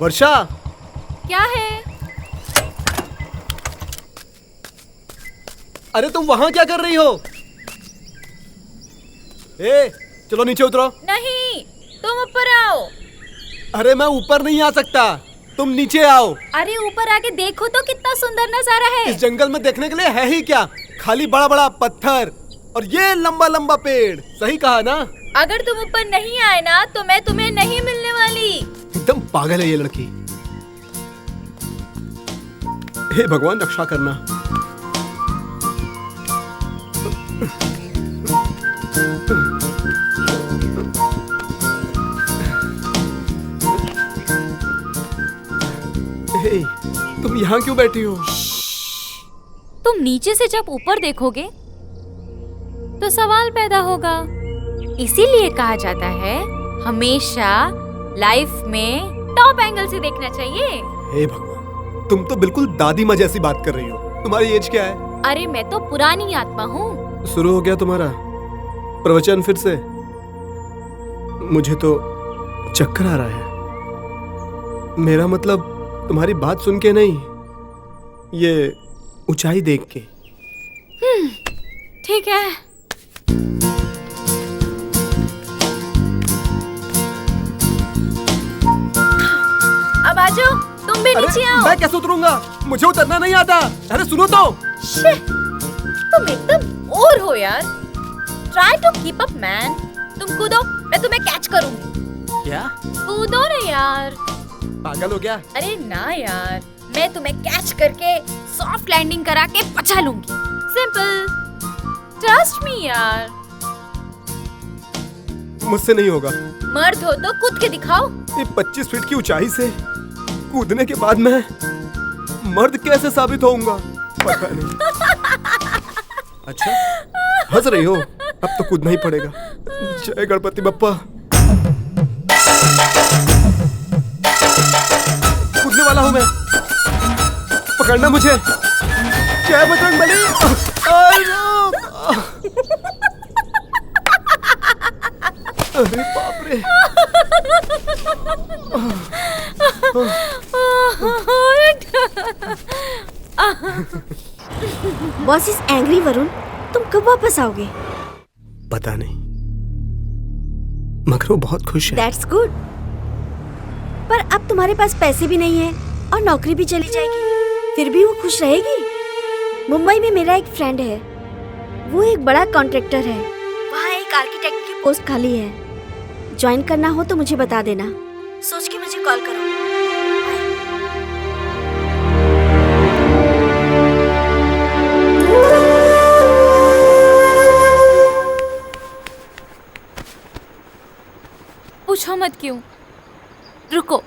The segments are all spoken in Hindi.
वर्षा, क्या है? अरे तुम वहां क्या कर रही हो? चलो नीचे उतरो। नहीं, तुम ऊपर आओ। अरे मैं ऊपर नहीं आ सकता, तुम नीचे आओ। अरे ऊपर आके देखो तो कितना सुंदर नजारा है। इस जंगल में देखने के लिए है ही क्या? खाली बड़ा बड़ा पत्थर और ये लंबा लंबा पेड़। सही कहा ना? अगर तुम ऊपर नहीं आए ना तो मैं तुम्हें नहीं मिलने वाली। एकदम पागल है ये लड़की। हे भगवान रक्षा करना। हे, तुम यहाँ क्यों बैठी हो? तुम नीचे से जब ऊपर देखोगे तो सवाल पैदा होगा। इसीलिए कहा जाता है हमेशा लाइफ में टॉप एंगल से देखना चाहिए। हे भगवान, तुम तो बिल्कुल दादी माँ जैसी बात कर रही हो। तुम्हारी एज क्या है? अरे मैं तो पुरानी आत्मा हूँ। शुरू हो गया तुम्हारा प्रवचन फिर से? मुझे तो चक्कर आ रहा है। मेरा मतलब तुम्हारी बात सुन के नहीं, ये ऊंचाई देख के। ठीक है। अब आ जाओ, तुम भी नीचे आओ। मैं कैसे उतरूंगा? मुझे उतरना नहीं आता। अरे सुनो तो। तुम एकदम और हो यार। Try to keep up man. तुम कूदो, मैं तुम्हें कैच करूंगी। क्या? कूदो ना यार। पागल हो गया? अरे ना यार, मैं तुम्हें कैच करके सॉफ्ट लैंडिंग करा के बचा लूंगी। सिंपल, ट्रस्ट मी यार। मुझसे नहीं होगा। मर्द हो तो कूद के दिखाओ। ये 25 फीट की ऊंचाई से कूदने के बाद मैं मर्द कैसे साबित होऊंगा? पता नहीं। अच्छा, हंस रही हो? अब तो कूदना ही पड़ेगा। जय गणपति बप्पा। कूदने वाला हूं मैं। पकड़ना मुझे। जय बजरंगबली। अरे बाप रे। Boss is angry. वरुण, तुम कब वापस आओगे? पता नहीं, मगर वो बहुत खुश है। That's good. पर अब तुम्हारे पास पैसे भी नहीं है और नौकरी भी चली जाएगी, फिर भी वो खुश रहेगी? मुंबई में मेरा एक फ्रेंड है, वो एक बड़ा कॉन्ट्रैक्टर है। वहाँ एक आर्किटेक्ट की पोस्ट खाली है। ज्वाइन करना हो तो मुझे बता देना। सोच के मुझे कॉल करो। पूछो मत क्यों। रुको,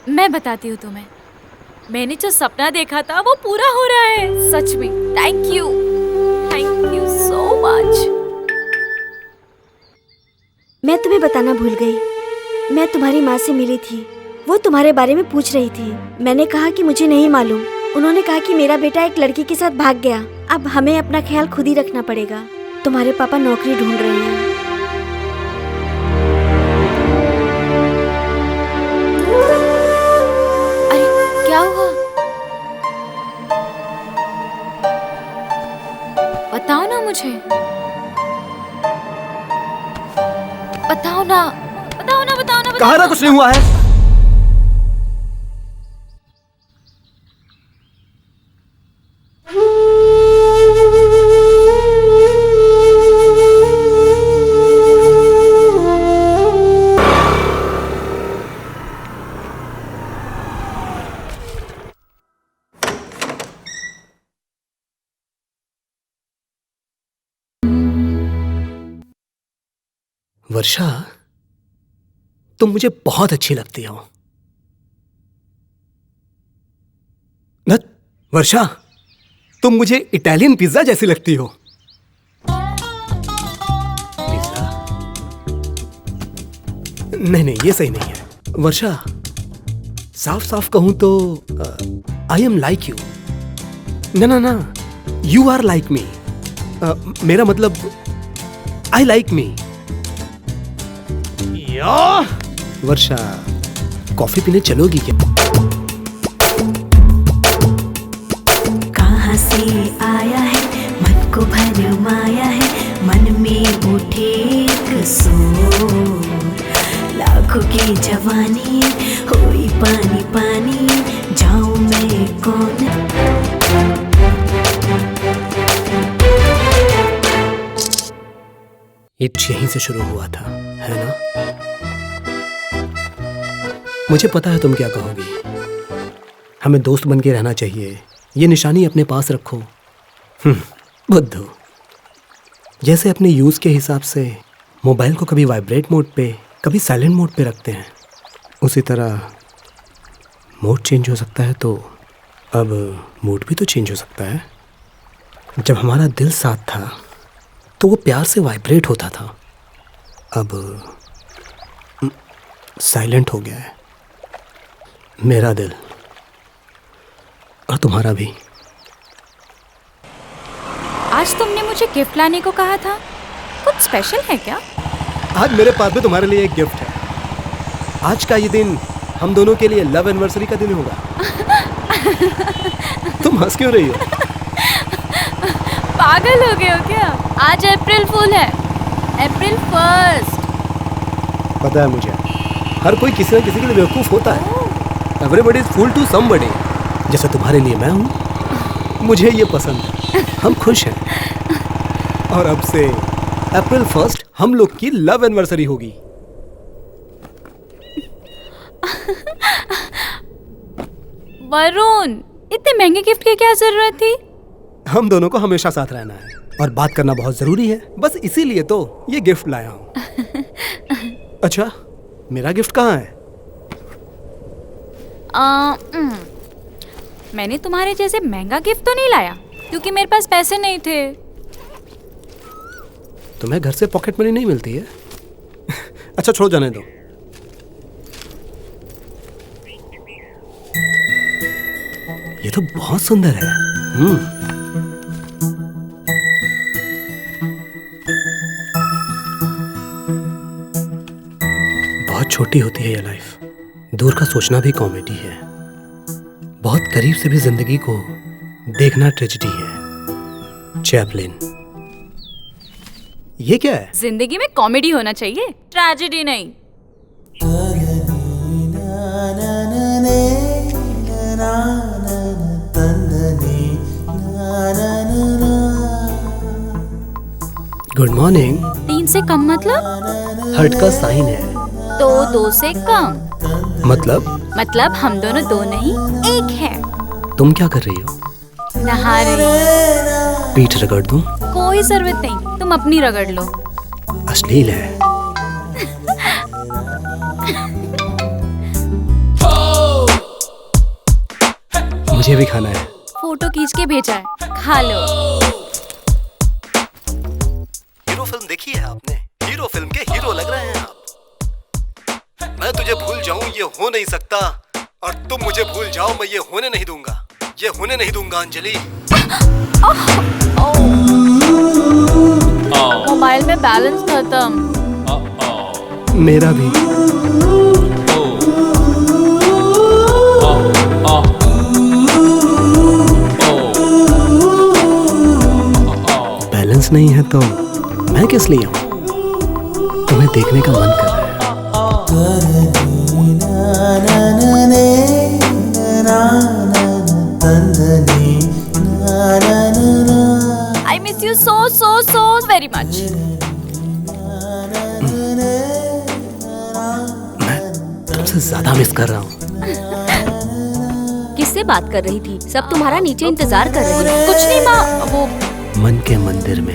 मैं बताती हूँ तुम्हें। मैंने जो सपना देखा था वो पूरा हो रहा है सच में। Thank you so much. मैं तुम्हें बताना भूल गई, मैं तुम्हारी माँ से मिली थी। वो तुम्हारे बारे में पूछ रही थी। मैंने कहा कि मुझे नहीं मालूम। उन्होंने कहा कि मेरा बेटा एक लड़की के साथ भाग गया। अब हमें अपना ख्याल खुद ही रखना पड़ेगा। तुम्हारे पापा नौकरी ढूंढ रहे हैं। अरे क्या हुआ? बताओ ना मुझे। बताओ ना। कहा ना कुछ नहीं हुआ है। वर्षा, तुम मुझे बहुत अच्छी लगती हो। वर्षा, तुम मुझे इटालियन पिज्जा जैसी लगती हो। पिज्जा? नहीं, ये सही नहीं है। वर्षा, साफ साफ कहूं तो आई एम लाइक यू। ना, यू आर लाइक मी। मेरा मतलब I like me. Varsha, coffee पीने चलोगी क्या? कहाँ से आया है, मन को भरमाया है, मन में उठे एक शोर। लाखों की जवानी हुई पानी पानी, जाऊं मैं कौन। ये यहीं से शुरू हुआ था, है ना? मुझे पता है तुम क्या कहोगी। हमें दोस्त बन के रहना चाहिए, ये निशानी अपने पास रखो। बुद्धू, जैसे अपने यूज के हिसाब से मोबाइल को कभी वाइब्रेट मोड पे, कभी साइलेंट मोड पे रखते हैं, उसी तरह मोड चेंज हो सकता है तो अब मूड भी तो चेंज हो सकता है। जब हमारा दिल साथ था तो वो प्यार से वाइब्रेट होता था, अब साइलेंट हो गया है मेरा दिल, और तुम्हारा भी। आज तुमने मुझे गिफ्ट लाने को कहा था, कुछ स्पेशल है क्या? आज मेरे पास भी तुम्हारे लिए एक गिफ्ट है। आज का ये दिन हम दोनों के लिए लव एनिवर्सरी का दिन होगा। तुम हंस क्यों रही हो? पागल हो गए हो क्या? आज अप्रैल फूल है, अप्रैल 1 पता है मुझे, हर कोई किसी न किसी के लिए बेवकूफ होता है। Everybody is fool to somebody. जैसे तुम्हारे लिए मैं हूँ, मुझे ये पसंद है, हम खुश हैं। और अब से अप्रैल 1 हम लोग की लव एनिवर्सरी होगी। वरुण, इतने महंगे गिफ्ट की क्या जरूरत थी? हम दोनों को हमेशा साथ रहना है और बात करना बहुत जरूरी है, बस इसीलिए तो ये गिफ्ट लाया हूँ। अच्छा, मेरा गिफ्ट कहाँ है? मैंने तुम्हारे जैसे महंगा गिफ्ट तो नहीं लाया, क्योंकि मेरे पास पैसे नहीं थे। तुम्हें घर से पॉकेट मनी नहीं मिलती है? अच्छा छोड़, जाने दो। ये तो बहुत सुंदर है। बहुत छोटी होती है ये लाइफ, दूर का सोचना भी कॉमेडी है, बहुत करीब से भी जिंदगी को देखना ट्रेजेडी है। चैपलिन, ये क्या है? जिंदगी में कॉमेडी होना चाहिए, ट्रेजेडी नहीं। Good morning. 3 से कम मतलब? हर्ट का साइन है। तो 2 से कम मतलब हम दोनों 2 नहीं 1 है। तुम क्या कर रही हो? नहा रही। पीठ रगड़ दूं? कोई जरूरत नहीं, तुम अपनी रगड़ लो। अश्लील है। मुझे भी खाना है। फोटो खींच के भेजा है, खा लो। हीरो फिल्म देखी है आपने? हीरो फिल्म के हीरो लग रहे हैं आप। मैं तुझे भूल जाऊं ये हो नहीं सकता, और तुम मुझे भूल जाओ मैं ये होने नहीं दूंगा। ये होने नहीं दूंगा अंजलि। मोबाइल में बैलेंस खत्म। मेरा भी। बैलेंस नहीं है तो मैं किस लिए हूँ? तुम्हें देखने का मन कर रहा है। I miss you so very much. मैं तुमसे ज्यादा मिस कर रहा हूँ। किससे बात कर रही थी? सब तुम्हारा नीचे इंतजार कर रहे हैं। कुछ नहीं माँ, वो मन के मंदिर में,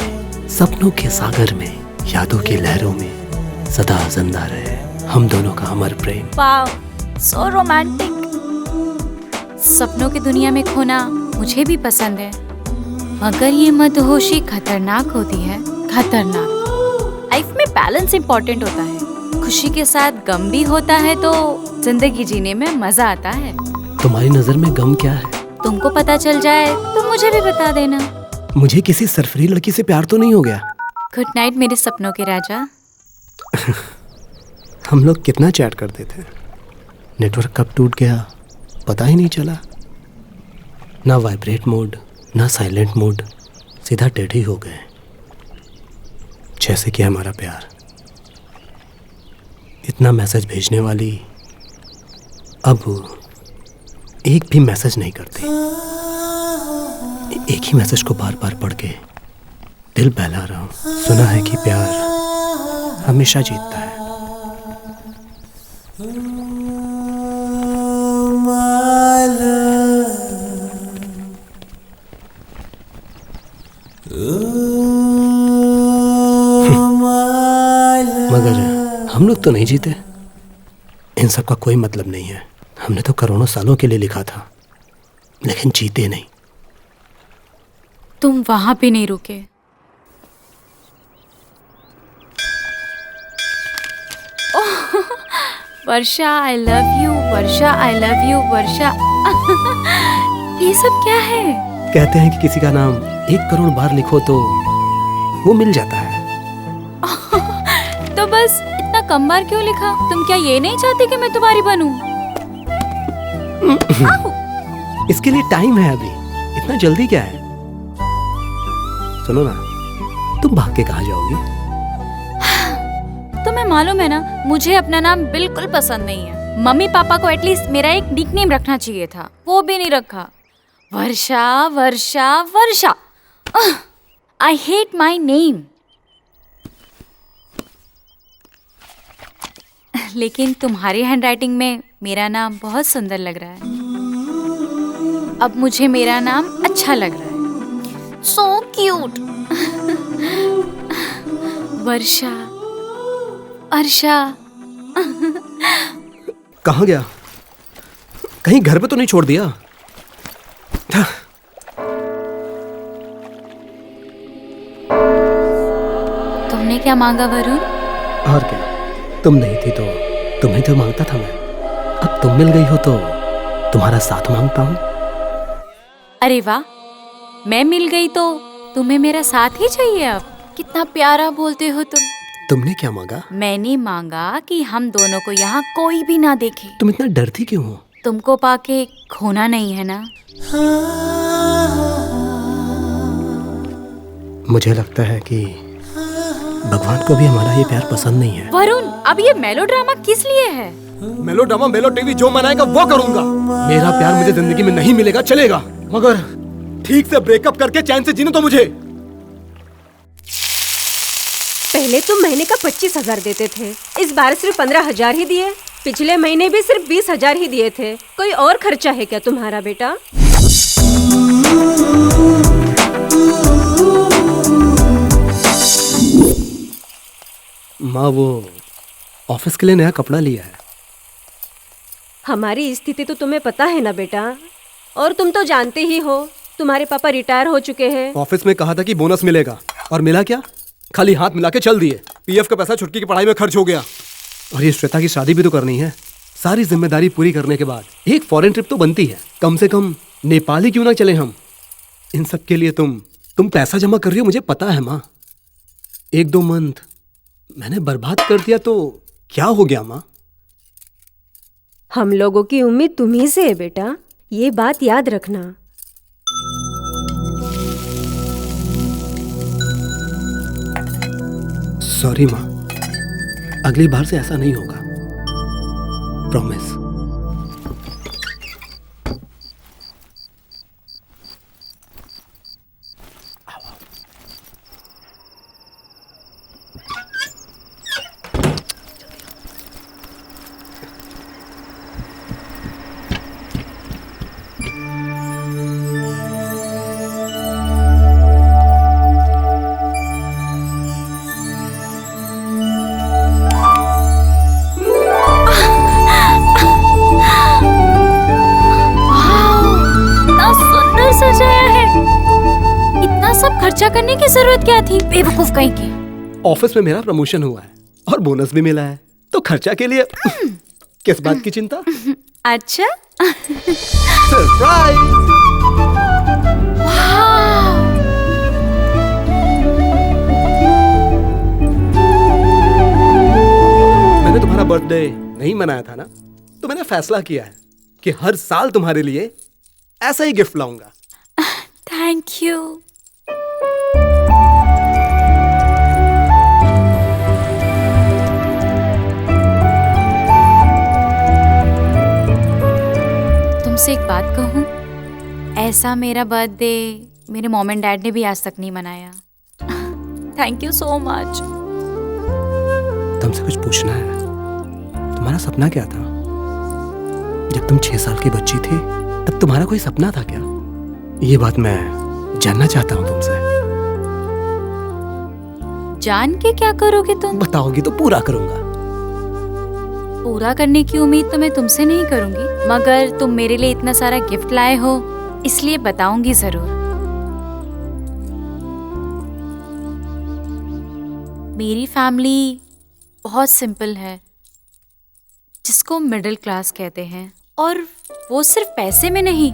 सपनों के सागर में, यादों की लहरों में सदा जिंदा रहे हम दोनों का अमर प्रेम। वाव, सो रोमांटिक। सपनों की दुनिया में खोना मुझे भी पसंद है, मगर ये मदहोशी खतरनाक होती है, खतरनाक। लाइफ में बैलेंस इम्पोर्टेंट होता है, खुशी के साथ गम भी होता है तो जिंदगी जीने में मजा आता है। तुम्हारी नजर में गम क्या है? तुमको पता चल जाए तो मुझे भी बता देना। मुझे किसी सरफरी लड़की से प्यार तो नहीं हो गया? गुड नाइट मेरे सपनों के राजा। हम लोग कितना चैट करते थे, नेटवर्क कब टूट गया पता ही नहीं चला। ना वाइब्रेट मोड ना साइलेंट मोड, सीधा डेड ही हो गए। जैसे कि हमारा प्यार। इतना मैसेज भेजने वाली अब एक भी मैसेज नहीं करती। एक ही मैसेज को बार बार पढ़ के दिल बहला रहा हूं। सुना है कि प्यार हमेशा जीतता है। मगर हम लोग तो नहीं जीते। इन सब का कोई मतलब नहीं है। हमने तो करोड़ों सालों के लिए लिखा था, लेकिन जीते नहीं। तुम वहां भी नहीं रुके। Oh, Varsha I love you, Varsha I love you, Varsha. ये सब क्या है? कहते हैं कि किसी का नाम 1 करोड़ बार लिखो तो वो मिल जाता है। तो बस इतना कम बार क्यों लिखा? तुम क्या ये नहीं चाहते कि मैं तुम्हारी बनूं? इसके लिए टाइम है अभी। इतना जल्दी क्या है? सुनो ना, तुम भाग के कहाँ जाओगी? तुम्हें मालूम है ना, मुझे अपना नाम बिल्कुल पसंद नहीं है। मम्मी पापा को एटलीस्ट मेरा एक निकनेम रखना चाहिए था, वो भी नहीं रखा। Varsha Varsha Varsha. I hate my name. लेकिन तुम्हारी हैंडराइटिंग में मेरा नाम बहुत सुंदर लग रहा है। अब मुझे मेरा नाम अच्छा लग रहा है। So cute. वर्षा, अर्षा। कहाँ गया? कहीं घर पे तो नहीं छोड़ दिया? तुमने क्या मांगा वरुण? और क्या, तुम नहीं थी तो तुम्हें तो मांगता था मैं। अब तुम मिल गई हो तो तुम्हारा साथ मांगता हूँ। अरे वाह, मैं मिल गई तो तुम्हें मेरा साथ ही चाहिए अब? कितना प्यारा बोलते हो तुम। तुमने क्या मांगा? मैंने मांगा कि हम दोनों को यहाँ कोई भी ना देखे। तुम इतना डरती क्यों हो? तुमको पाके खोना नहीं है ना? मुझे लगता है कि भगवान को भी हमारा ये प्यार पसंद नहीं है। वरुण, अब ये मेलोड्रामा किस लिए है? मेलोड्रामा मेलो टीवी जो मनाएगा वो करूंगा। मेरा प्यार मुझे जिंदगी में नहीं मिलेगा चलेगा, मगर ठीक से ब्रेकअप करके चैन से जीने तो मुझे। पहले तुम महीने का 25,000 देते थे, इस बार सिर्फ 15,000 ही दिए। पिछले महीने भी सिर्फ 20,000 ही दिए थे। कोई और खर्चा है क्या तुम्हारा बेटा? माँ, वो ऑफिस के लिए नया कपड़ा लिया है। हमारी स्थिति तो तुम्हें पता है ना बेटा, और तुम तो जानते ही हो तुम्हारे पापा रिटायर हो चुके हैं। ऑफिस में कहा था कि बोनस मिलेगा, और मिला क्या? खाली हाथ मिला के चल दिए। पीएफ का पैसा छुटकी की पढ़ाई में खर्च हो गया। और ये श्वेता की शादी भी तो करनी है। सारी जिम्मेदारी पूरी करने के बाद एक फॉरेन ट्रिप तो बनती है। कम से कम नेपाल ही क्यों ना चले हम। इन सब के लिए तुम पैसा जमा कर रही हो, मुझे पता है माँ। 1-2 मंथ मैंने बर्बाद कर दिया तो क्या हो गया माँ? हम लोगों की उम्मीद तुम्ही से है बेटा, ये बात याद रखना। सॉरी माँ, अगली बार से ऐसा नहीं होगा, प्रॉमिस। खर्चा करने की जरूरत क्या थी? बेवकूफ कहीं की। ऑफिस में मेरा प्रमोशन हुआ है और बोनस भी मिला है, तो खर्चा के लिए किस बात की चिंता? अच्छा। सरप्राइज! मैंने तुम्हारा बर्थडे नहीं मनाया था ना, तो तो मैंने फैसला किया है कि हर साल तुम्हारे लिए ऐसा ही गिफ्ट लाऊंगा। Thank you. तुमसे एक बात कहूं, ऐसा मेरा बर्थडे मेरे मॉम एंड डैड ने भी आज तक नहीं मनाया। Thank you so much. तुमसे कुछ पूछना है। तुम्हारा सपना क्या था? जब तुम 6 साल की बच्ची थी तब तुम्हारा कोई सपना था क्या? ये बात मैं जानना चाहता हूँ तुमसे। जान के क्या करोगे तुम? बताओगी तो पूरा करूंगा। पूरा करने की उम्मीद तो मैं तुमसे नहीं करूंगी, मगर तुम मेरे लिए इतना सारा गिफ्ट लाए हो इसलिए बताऊंगी जरूर। मेरी फैमिली बहुत सिंपल है, जिसको मिडिल क्लास कहते हैं, और वो सिर्फ पैसे में नहीं,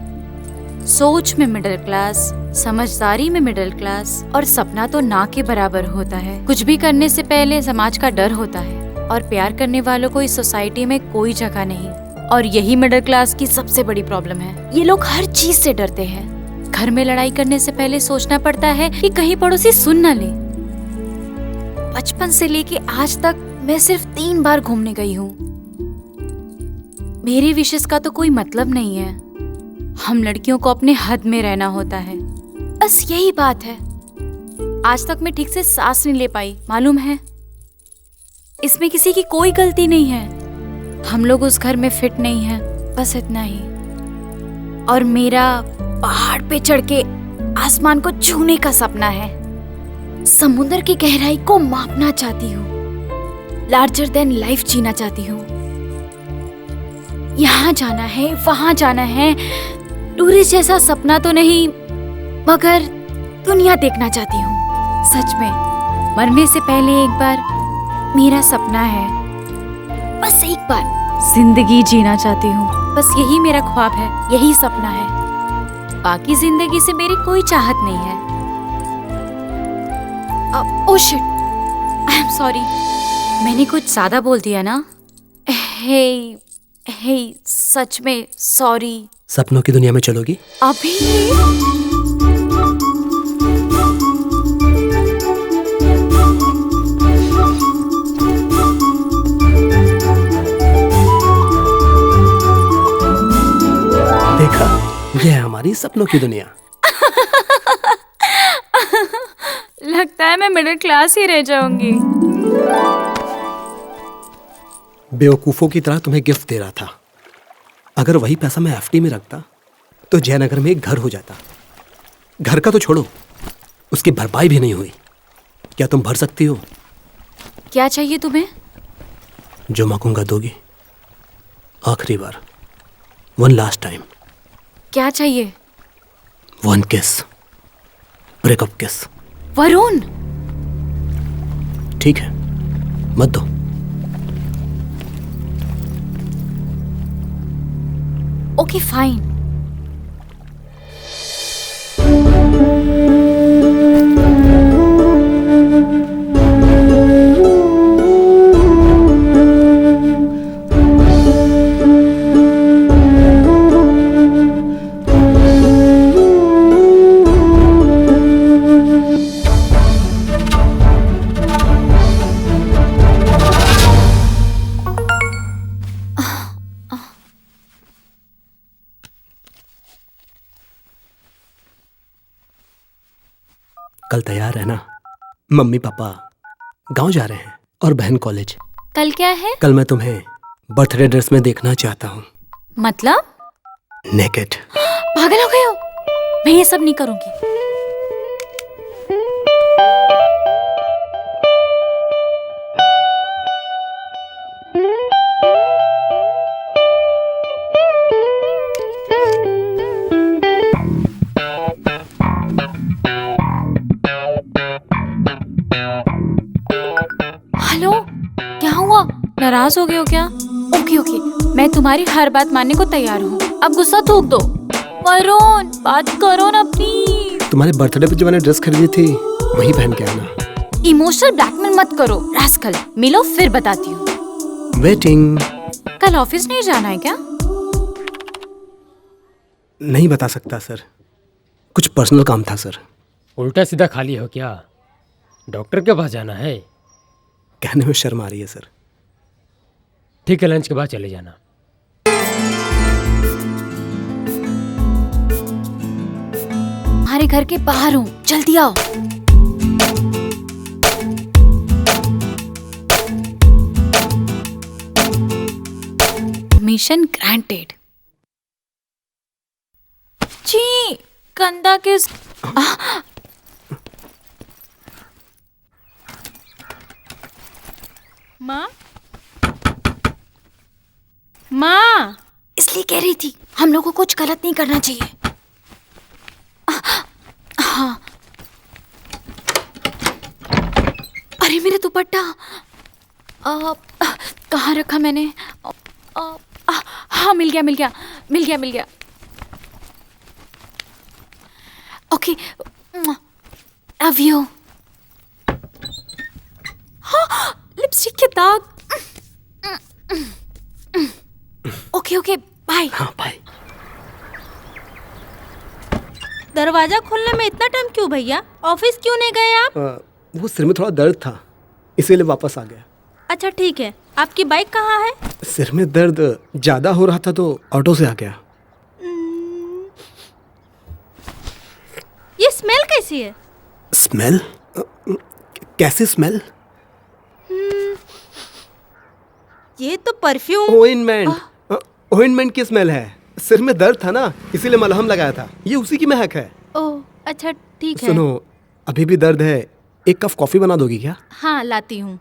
सोच में मिडिल क्लास, समझदारी में मिडिल क्लास, और सपना तो ना के बराबर होता है। कुछ भी करने से पहले समाज का डर होता है, और प्यार करने वालों को इस सोसाइटी में कोई जगह नहीं। और यही मिडिल क्लास की सबसे बड़ी प्रॉब्लम है। ये लोग हर चीज से डरते हैं। घर में लड़ाई करने से पहले सोचना पड़ता है कि कहीं पड़ोसी सुन न ले। बचपन से लेके आज तक मैं सिर्फ 3 बार घूमने गई हूँ। मेरे विशेष का तो कोई मतलब नहीं है। हम लड़कियों को अपने हद में रहना होता है, बस यही बात है। आज तक मैं ठीक से सांस नहीं ले पाई, मालूम है? इसमें किसी की कोई गलती नहीं है। हम लोग उस घर में फिट नहीं हैं, बस इतना ही। और मेरा पहाड़ पे चढ़ के आसमान को छूने का सपना है। समुद्र की गहराई को मापना चाहती हूँ। लार्जर देन लाइफ जीना चाहती हूँ। यहाँ जाना है, वहां जाना है। टूरिस्ट जैसा सपना तो नहीं, मगर दुनिया देखना चाहती हूँ। सच में मरने से पहले एक बार मेरा सपना है, बस एक बार जिंदगी जीना चाहती हूँ। बस यही मेरा ख्वाब है, यही सपना है। बाकी जिंदगी से मेरी कोई चाहत नहीं है। Oh shit, I am sorry, मैंने कुछ ज्यादा बोल दिया ना? हे सच में सॉरी। सपनों की दुनिया में चलोगी? अभी? देखा, ये है हमारी सपनों की दुनिया। लगता है मैं मिडिल क्लास ही रह जाऊंगी। बेवकूफों की तरह तुम्हें गिफ्ट दे रहा था। अगर वही पैसा मैं एफडी में रखता तो जयनगर में एक घर हो जाता। घर का तो छोड़ो, उसकी भरपाई भी नहीं हुई। क्या तुम भर सकती हो? क्या चाहिए तुम्हें? जो मांगूंगा दोगी? आखिरी बार, वन लास्ट टाइम। क्या चाहिए? 1 किस, ब्रेकअप किस। वरुण, ठीक है, मत दो। Okay fine. कल तैयार है ना? मम्मी पापा गांव जा रहे हैं और बहन कॉलेज। कल क्या है? कल मैं तुम्हें बर्थडे ड्रेस में देखना चाहता हूँ। मतलब? नेकेड। पागल हो गए हो? मैं ये सब नहीं करूंगी। हेलो, क्या हुआ? नाराज हो गए हो क्या? ओके ओके, मैं तुम्हारी हर बात मानने को तैयार हूँ। अब गुस्सा थूक दो। वरुण, बात करो ना प्लीज। तुम्हारे बर्थडे पे जो मैंने ड्रेस खरीदी थी वही पहन के आना। इमोशनल ब्लैकमेल मत करो रास्कल। मिलो फिर बताती हूँ। वेटिंग। कल ऑफिस नहीं जाना है क्या? नहीं बता सकता सर, कुछ पर्सनल काम था सर। उल्टा सीधा खाली हो क्या? डॉक्टर के पास जाना है? कहने में शर्म आ रही है सर। ठीक है, लंच के बाद चले जाना। हमारे घर के बाहर हूँ, जल्दी आओ। Mission granted. जी गंदा किस। माँ माँ, इसलिए कह रही थी हम लोगों को कुछ गलत नहीं करना चाहिए। हाँ। अरे मेरा दुपट्टा कहाँ रखा मैंने? हाँ, मिल गया। Okay, love you. हाँ, लिपस्टिक के दाग। Okay, bye. हाँ बाय। दरवाजा खोलने में इतना टाइम क्यों भैया? ऑफिस क्यों नहीं गए आप? वो सिर में थोड़ा दर्द था, इसीलिए वापस आ गया। अच्छा ठीक है, आपकी बाइक कहाँ है? सिर में दर्द ज्यादा हो रहा था तो ऑटो से आ गया। ये स्मेल कैसी है? स्मेल? कैसी स्मेल? ये तो परफ्यूम। ओइंटमेंट की स्मेल है। सिर में दर्द था ना, इसीलिए मलहम लगाया था। ये उसी की महक है। ओह अच्छा ठीक है। सुनो, अभी भी दर्द है, एक कप कॉफी बना दोगी क्या? हाँ लाती हूँ।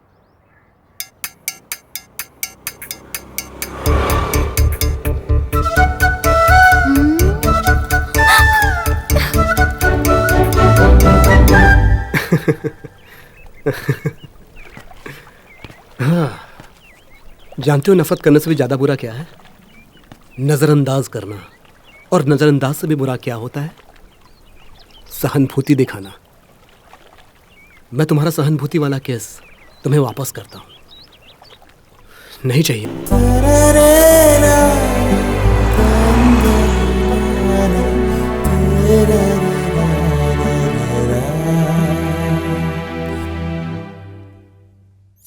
हाँ, जानते हो नफरत करने से भी ज्यादा बुरा क्या है? नजरअंदाज करना। और नजरअंदाज से भी बुरा क्या होता है? सहानुभूति दिखाना। मैं तुम्हारा सहानुभूति वाला केस तुम्हें वापस करता हूं। नहीं चाहिए।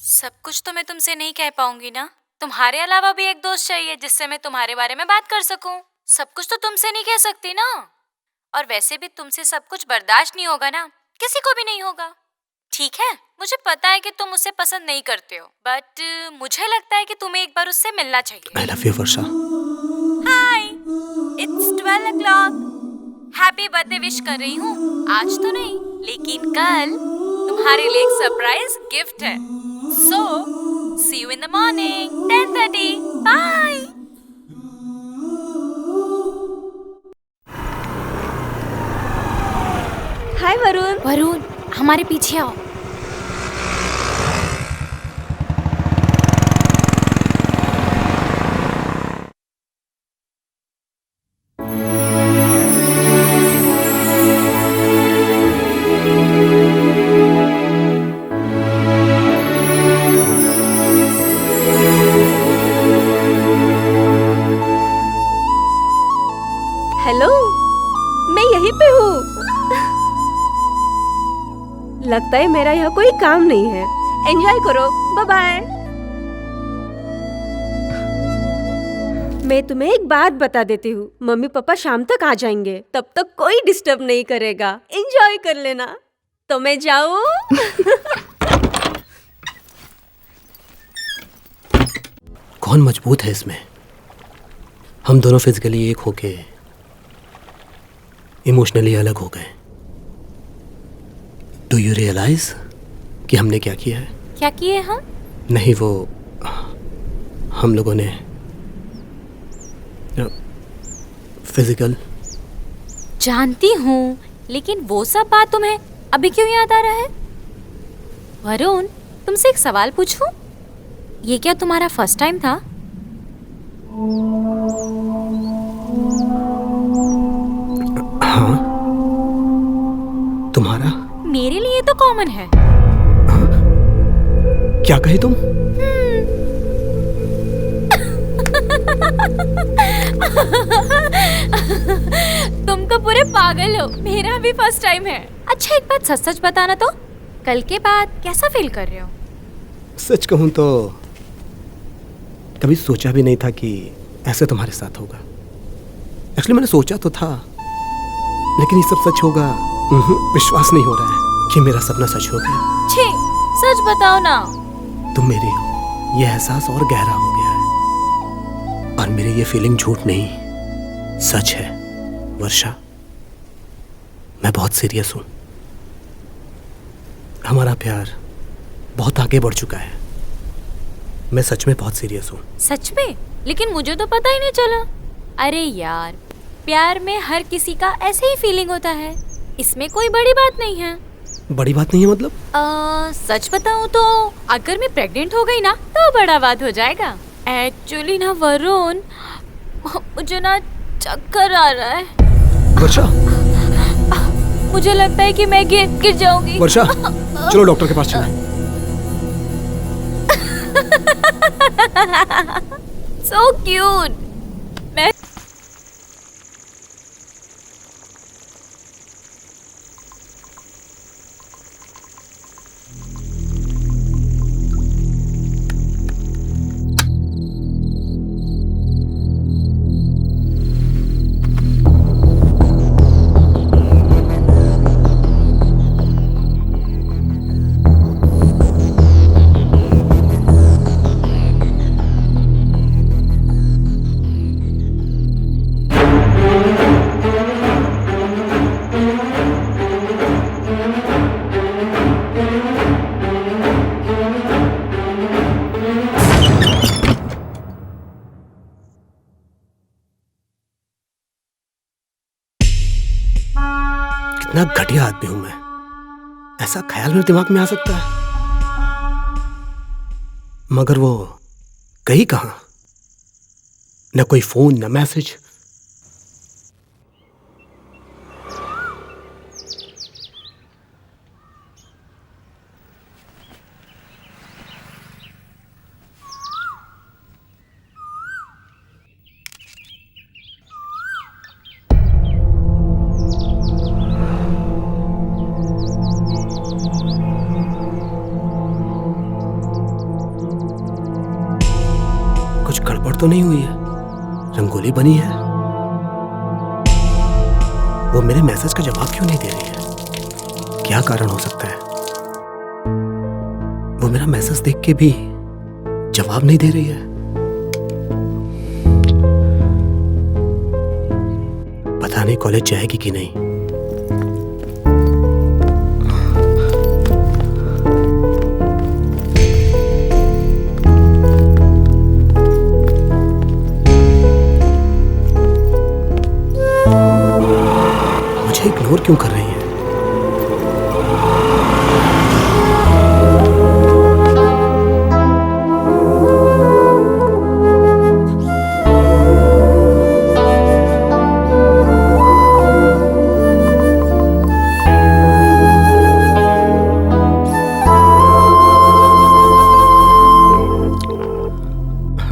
सब कुछ तो मैं तुमसे नहीं कह पाऊंगी ना। तुम्हारे अलावा भी एक दोस्त चाहिए जिससे मैं तुम्हारे बारे में बात कर सकूं। सब कुछ तो तुमसे नहीं कह सकती ना। और वैसे भी तुमसे सब कुछ बर्दाश्त नहीं होगा ना, किसी को भी नहीं होगा। ठीक है, मुझे पता है कि तुम उसे पसंद नहीं करते हो, बट मुझे लगता है कि तुम्हें एक बार उससे मिलना चाहिए। आई love you Varsha. Hi, it's 12 o'clock। Happy birthday wish कर रही हूँ। आज तो नहीं, लेकिन कल तुम्हारे लिए एक सरप्राइज गिफ्ट है। So, see you in the morning, 10:30. Bye. हाय वरुण, हमारे पीछे आओ। हेलो, मैं यहीं पे हूँ। लगता है मेरा यहाँ कोई काम नहीं है। एंजॉय करो, बाय बाय। मैं तुम्हें एक बात बता देती हूँ, मम्मी पापा शाम तक आ जाएंगे, तब तक कोई डिस्टर्ब नहीं करेगा। एंजॉय कर लेना। तो मैं जाऊँ? कौन मजबूत है इसमें? हम दोनों फिजिकली एक होके इमोशनली अलग हो गए। डू यू रियलाइज कि हमने क्या किया है? क्या किए हम? नहीं, वो हम लोगों ने फिजिकल। जानती हूँ, लेकिन वो सब बात तुम्हें अभी क्यों याद आ रहा है? वरुण, तुमसे एक सवाल पूछूं? ये क्या तुम्हारा फर्स्ट टाइम था? हाँ, तुम्हारा? मेरे लिए तो कॉमन है। क्या कही तुम? तुम तो पूरे पागल हो। मेरा भी फर्स्ट टाइम है। अच्छा एक बात सच सच बताना तो, कल के बाद कैसा फील कर रहे हो? सच कहूं तो कभी सोचा भी नहीं था कि ऐसे तुम्हारे साथ होगा। एक्चुअली मैंने सोचा तो था, लेकिन ये सब सच होगा विश्वास नहीं हो रहा है कि मेरा सपना सच हो गया। छी, सच बताओ ना। तुम मेरी हो, ये एहसास और गहरा हो गया है। और मेरी ये फीलिंग झूठ नहीं, सच है। वर्षा, मैं बहुत सीरियस हूं। हमारा प्यार बहुत आगे बढ़ चुका है। मैं सच में बहुत सीरियस हूं। सच में? लेकिन मुझे तो पता ही नहीं चला। अरे यार, प्यार में हर किसी का ऐसे ही फीलिंग होता है, इसमें कोई बड़ी बात नहीं है। बड़ी बात नहीं है मतलब? सच बताऊं तो अगर मैं प्रेग्नेंट हो गई ना तो बड़ा बात हो जाएगा। एक्चुअली ना वरुण, मुझे ना चक्कर आ रहा है। वर्षा, मुझे लगता है कि मैं गिर जाऊंगी। वर्षा, चलो डॉक्टर के पास चलें। So cute। मैं कितना घटिया आदमी हूं मैं, ऐसा ख्याल मेरे दिमाग में आ सकता है? मगर वो गई कहां? न कोई फोन, न मैसेज। कुछ गड़बड़ तो नहीं हुई है? रंगोली बनी है? वो मेरे मैसेज का जवाब क्यों नहीं दे रही है? क्या कारण हो सकता है? वो मेरा मैसेज देख के भी जवाब नहीं दे रही है। पता नहीं कॉलेज जाएगी कि नहीं। इग्नोर क्यों कर रही है?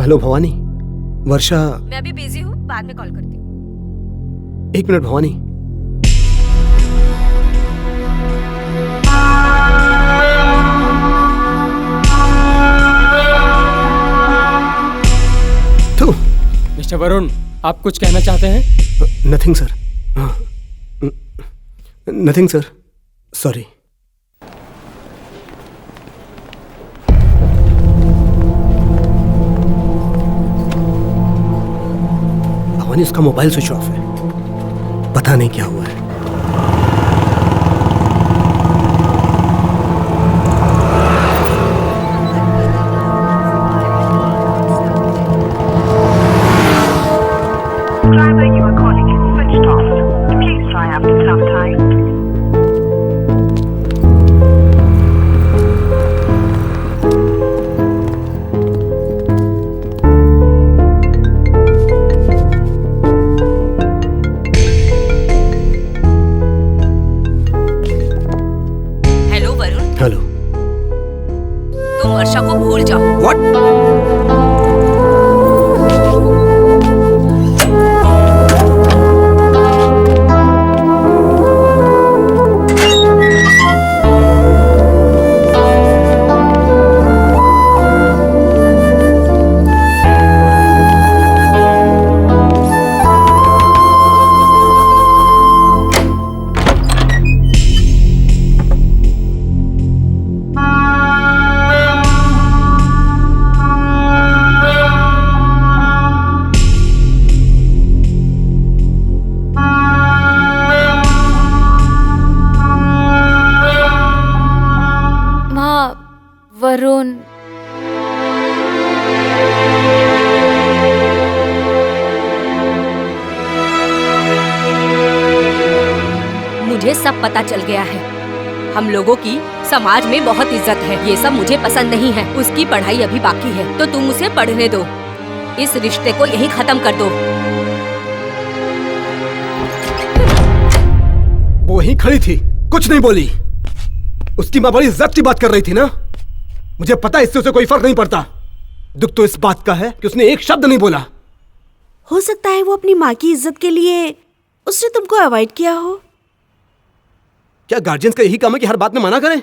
हेलो भवानी। वर्षा, मैं अभी बिजी हूँ, बाद में कॉल करती हूँ। 1 मिनट भवानी। मिस्टर वरुण, आप कुछ कहना चाहते हैं? Nothing sir. Nothing sir, sorry. Bhavani, उसका मोबाइल स्विच ऑफ है, पता नहीं क्या हुआ है। Driver you are calling is switched off. Please try after some time. Hello Varun, hello. तुम वर्षा को भूल जाओ। व्हाट? वरुण, मुझे सब पता चल गया है। हम लोगों की समाज में बहुत इज्जत है। ये सब मुझे पसंद नहीं है। उसकी पढ़ाई अभी बाकी है, तो तुम उसे पढ़ने दो। इस रिश्ते को यहीं खत्म कर दो। वो वहीं खड़ी थी, कुछ नहीं बोली। उसकी माँ बड़ी इज्जत की बात कर रही थी ना। मुझे पता है इससे उसे कोई फर्क नहीं पड़ता। दुख तो इस बात का है कि उसने एक शब्द नहीं बोला। हो सकता है वो अपनी माँ की इज्जत के लिए उसने तुमको अवॉइड किया हो। क्या गार्जियंस का यही काम है कि हर बात में मना करें?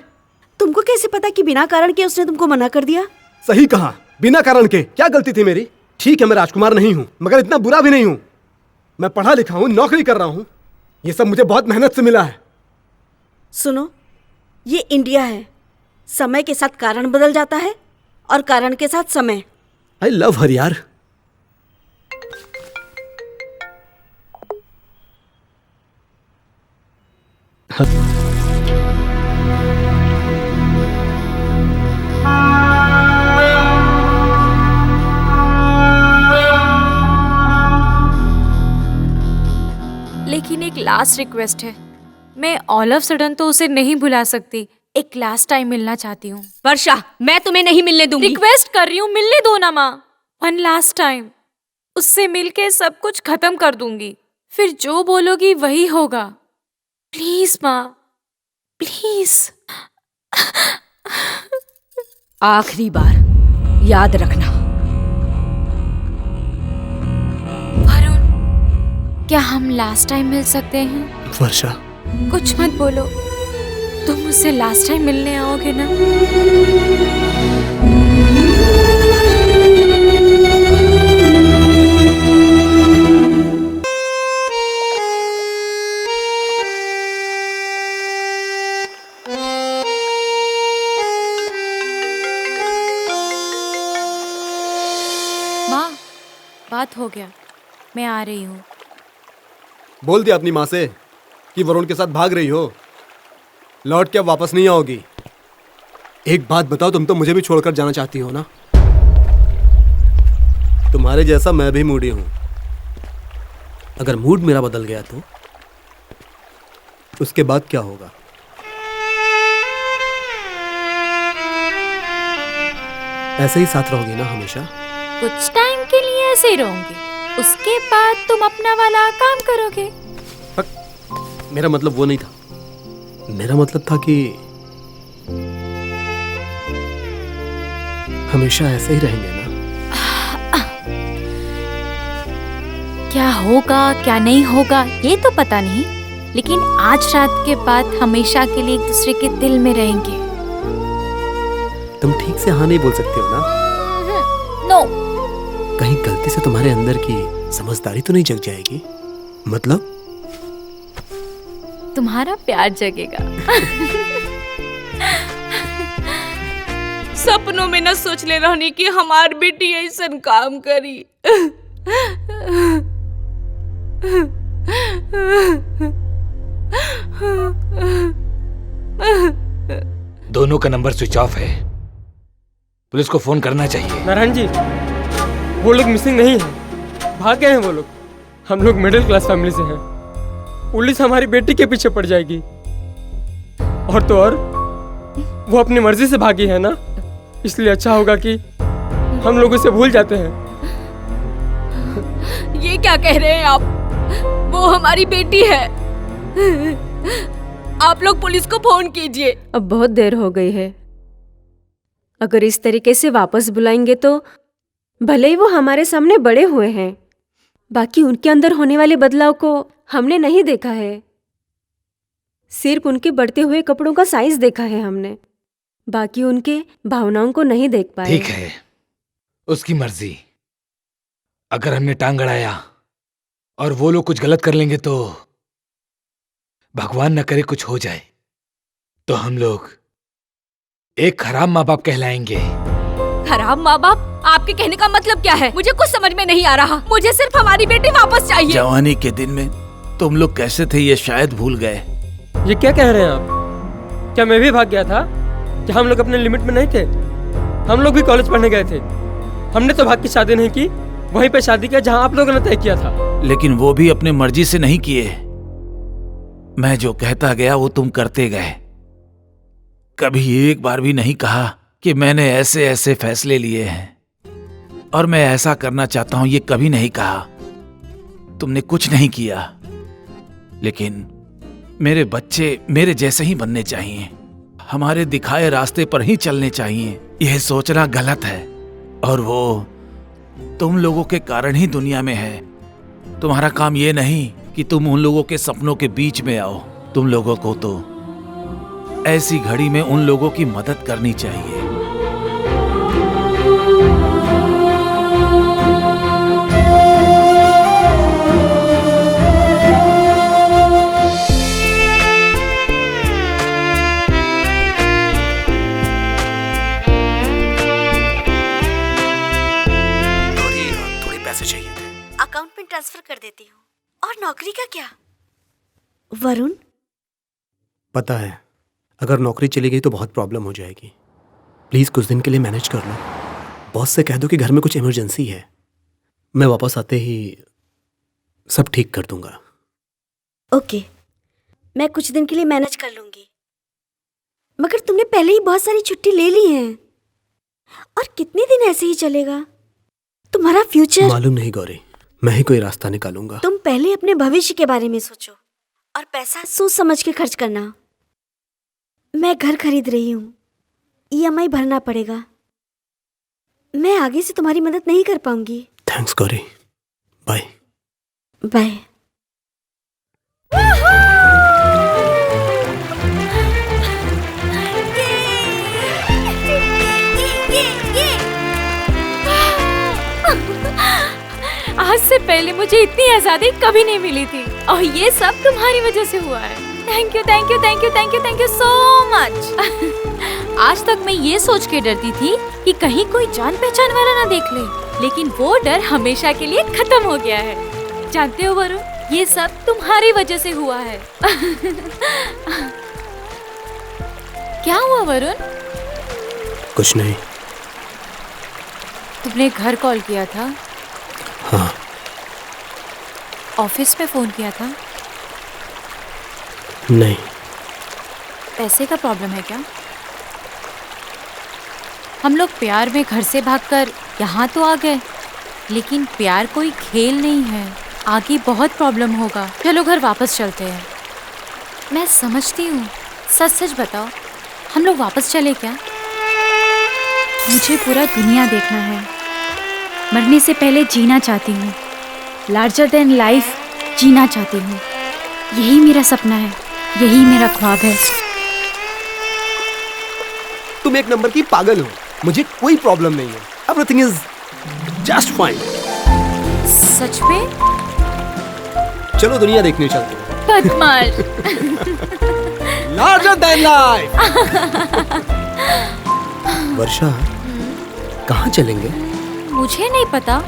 तुमको कैसे पता कि बिना कारण के उसने तुमको मना कर दिया? सही कहा, बिना कारण के। क्या गलती थी मेरी? ठीक है, मैं राजकुमार नहीं हूं, मगर इतना बुरा भी नहीं हूं। मैं पढ़ा लिखा हूं, नौकरी कर रहा हूं। ये सब मुझे बहुत मेहनत से मिला है। सुनो, ये इंडिया है। समय के साथ कारण बदल जाता है और कारण के साथ समय। आई लव हर यार। लेकिन एक लास्ट रिक्वेस्ट है। मैं ऑल ऑफ सडन तो उसे नहीं भुला सकती। एक लास्ट टाइम मिलना चाहती हूँ। वर्षा, मैं तुम्हें नहीं मिलने दूंगी। रिक्वेस्ट कर रही हूँ, मिलने दो ना माँ। वन लास्ट टाइम उससे मिलके सब कुछ खत्म कर दूंगी। फिर जो बोलोगी वही होगा। प्लीज माँ, प्लीज। आखिरी बार याद रखना। वरुण, क्या हम लास्ट टाइम मिल सकते हैं? वर्षा, कुछ मत बोलो। तुम मुझसे लास्ट टाइम मिलने आओगे ना? माँ, बात हो गया। मैं आ रही हूँ। बोल दिया अपनी माँ से कि वरुण के साथ भाग रही हो। लौट के अब वापस नहीं आओगी। एक बात बताओ, तुम तो मुझे भी छोड़कर जाना चाहती हो ना? तुम्हारे जैसा मैं भी मूडी हूं। अगर मूड मेरा बदल गया तो उसके बाद क्या होगा? ऐसे ही साथ रहोगी ना हमेशा? कुछ टाइम के लिए ऐसे ही रहूंगी, उसके बाद तुम अपना वाला काम करोगे। मेरा मतलब वो नहीं था। मेरा मतलब था कि हमेशा ऐसे ही रहेंगे ना? क्या होगा क्या नहीं होगा ये तो पता नहीं, लेकिन आज रात के बाद हमेशा के लिए एक दूसरे के दिल में रहेंगे। तुम ठीक से हाँ नहीं बोल सकते हो ना? नो। कहीं गलती से तुम्हारे अंदर की समझदारी तो नहीं जग जाएगी? मतलब तुम्हारा प्यार जगेगा। सपनों में न सोच ले रहनी कि हमार बेटी ऐसा काम करी। दोनों का नंबर स्विच ऑफ है। पुलिस को फोन करना चाहिए। नारायण जी, वो लोग मिसिंग नहीं है, भाग गए हैं वो लोग। हम लोग मिडिल क्लास फैमिली से हैं। पुलिस हमारी बेटी के पीछे पड़ जाएगी। और तो और वो अपनी मर्जी से भागी है ना, इसलिए अच्छा होगा कि हम लोग उसे भूल जाते हैं। ये क्या कह रहे हैं आप? वो हमारी बेटी है। आप लोग पुलिस को फोन कीजिए। अब बहुत देर हो गई है। अगर इस तरीके से वापस बुलाएंगे तो भले ही वो हमारे सामने बड़े हुए हैं, बाकी उनके अंदर होने वाले बदलाव को हमने नहीं देखा है। सिर्फ उनके बढ़ते हुए कपड़ों का साइज देखा है हमने, बाकी उनके भावनाओं को नहीं देख पाए। ठीक है, उसकी मर्जी। अगर हमने टांग अड़ाया और वो लोग कुछ गलत कर लेंगे तो भगवान न करे कुछ हो जाए तो हम लोग एक खराब माँ बाप कहलाएंगे। खराब माँ बाप? आपके कहने का मतलब क्या है? मुझे कुछ समझ में नहीं आ रहा। मुझे सिर्फ हमारी बेटी वापस चाहिए। जवानी के दिन में तुम लोग कैसे थे ये शायद भूल गए। ये क्या कह रहे हैं आप? क्या मैं भी भाग गया था? क्या हम लोग अपने लिमिट में नहीं थे? हम लोग भी कॉलेज पढ़ने गए थे। हमने तो भाग की शादी नहीं की, वहीं पे शादी किया जहां आप लोगों ने तय किया था। लेकिन वो भी अपने मर्जी से नहीं किए। मैं जो कहता गया वो तुम करते गए। कभी एक बार भी नहीं कहा कि मैंने ऐसे ऐसे फैसले लिए हैं और मैं ऐसा करना चाहता हूं, ये कभी नहीं कहा। तुमने कुछ नहीं किया। लेकिन मेरे बच्चे मेरे जैसे ही बनने चाहिए, हमारे दिखाए रास्ते पर ही चलने चाहिए। यह सोचना गलत है और वो तुम लोगों के कारण ही दुनिया में है। तुम्हारा काम ये नहीं कि तुम उन लोगों के सपनों के बीच में आओ। तुम लोगों को तो ऐसी घड़ी में उन लोगों की मदद करनी चाहिए। थोड़े पैसे चाहिए थे, अकाउंट में ट्रांसफर कर देती हूँ। और नौकरी का क्या वरुण? पता है, अगर नौकरी चली गई तो बहुत प्रॉब्लम हो जाएगी। प्लीज कुछ दिन के लिए मैनेज कर लो। बॉस से कह दो कि घर में कुछ इमरजेंसी है। मैं वापस आते ही सब ठीक कर दूंगा। ओके, मैं कुछ दिन के लिए मैनेज कर लूंगी। मगर तुमने पहले ही बहुत सारी छुट्टी ले ली है, और कितने दिन ऐसे ही चलेगा? तुम्हारा फ्यूचर मालूम नहीं गौरी, मैं ही कोई रास्ता निकालूंगा। तुम पहले अपने भविष्य के बारे में सोचो और पैसा सोच समझ के खर्च करना। मैं घर खरीद रही हूँ, EMI भरना पड़ेगा। मैं आगे से तुम्हारी मदद नहीं कर पाऊंगी। Thanks Gauri, bye bye. आज से पहले मुझे इतनी आजादी कभी नहीं मिली थी, और ये सब तुम्हारी वजह से हुआ है। Thank you thank you thank you thank you thank you so much. आज तक मैं ये सोच के डरती थी कि कहीं कोई जान पहचान वाला ना देख ले, लेकिन वो डर हमेशा के लिए खत्म हो गया है। जानते हो वरुण, ये सब तुम्हारी वजह से हुआ है। क्या हुआ वरुण? कुछ नहीं। तुमने घर कॉल किया था? हाँ। ऑफिस में फोन किया था? नहीं। पैसे का प्रॉब्लम है क्या? हम लोग प्यार में घर से भागकर यहाँ तो आ गए, लेकिन प्यार कोई खेल नहीं है। आगे बहुत प्रॉब्लम होगा। चलो घर वापस चलते हैं। मैं समझती हूँ। सच सच बताओ, हम लोग वापस चले क्या? मुझे पूरा दुनिया देखना है। मरने से पहले जीना चाहती हूँ। लार्जर देन लाइफ जीना चाहती हूँ। यही मेरा सपना है, यही मेरा ख्वाब है। तुम एक नंबर की पागल हो। मुझे कोई प्रॉब्लम नहीं है। Everything is just fine. सच में? चलो दुनिया देखने चलते हैं। बदमाश। Larger than life. वर्षा, कहाँ चलेंगे? मुझे नहीं पता।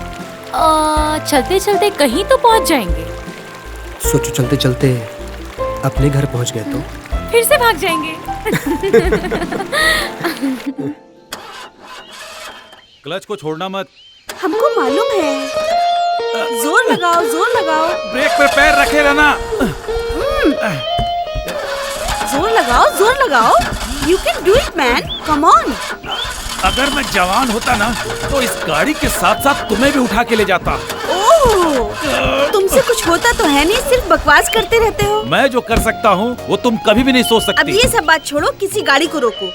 चलते चलते कहीं तो पहुंच जाएंगे। सोचो चलते चलते अपने घर पहुंच गए तो फिर से भाग जाएंगे। क्लच को छोड़ना मत। हमको मालूम है। जोर लगाओ, जोर लगाओ। ब्रेक पे पैर रखे रहना। जोर लगाओ, जोर लगाओ। You can do it, man. Come on. अगर मैं जवान होता ना तो इस गाड़ी के साथ साथ तुम्हें भी उठा के ले जाता। ओह, तुमसे कुछ होता तो है नहीं, सिर्फ बकवास करते रहते हो। मैं जो कर सकता हूँ वो तुम कभी भी नहीं सोच सकती। अब ये सब बात छोड़ो, किसी गाड़ी को रोको।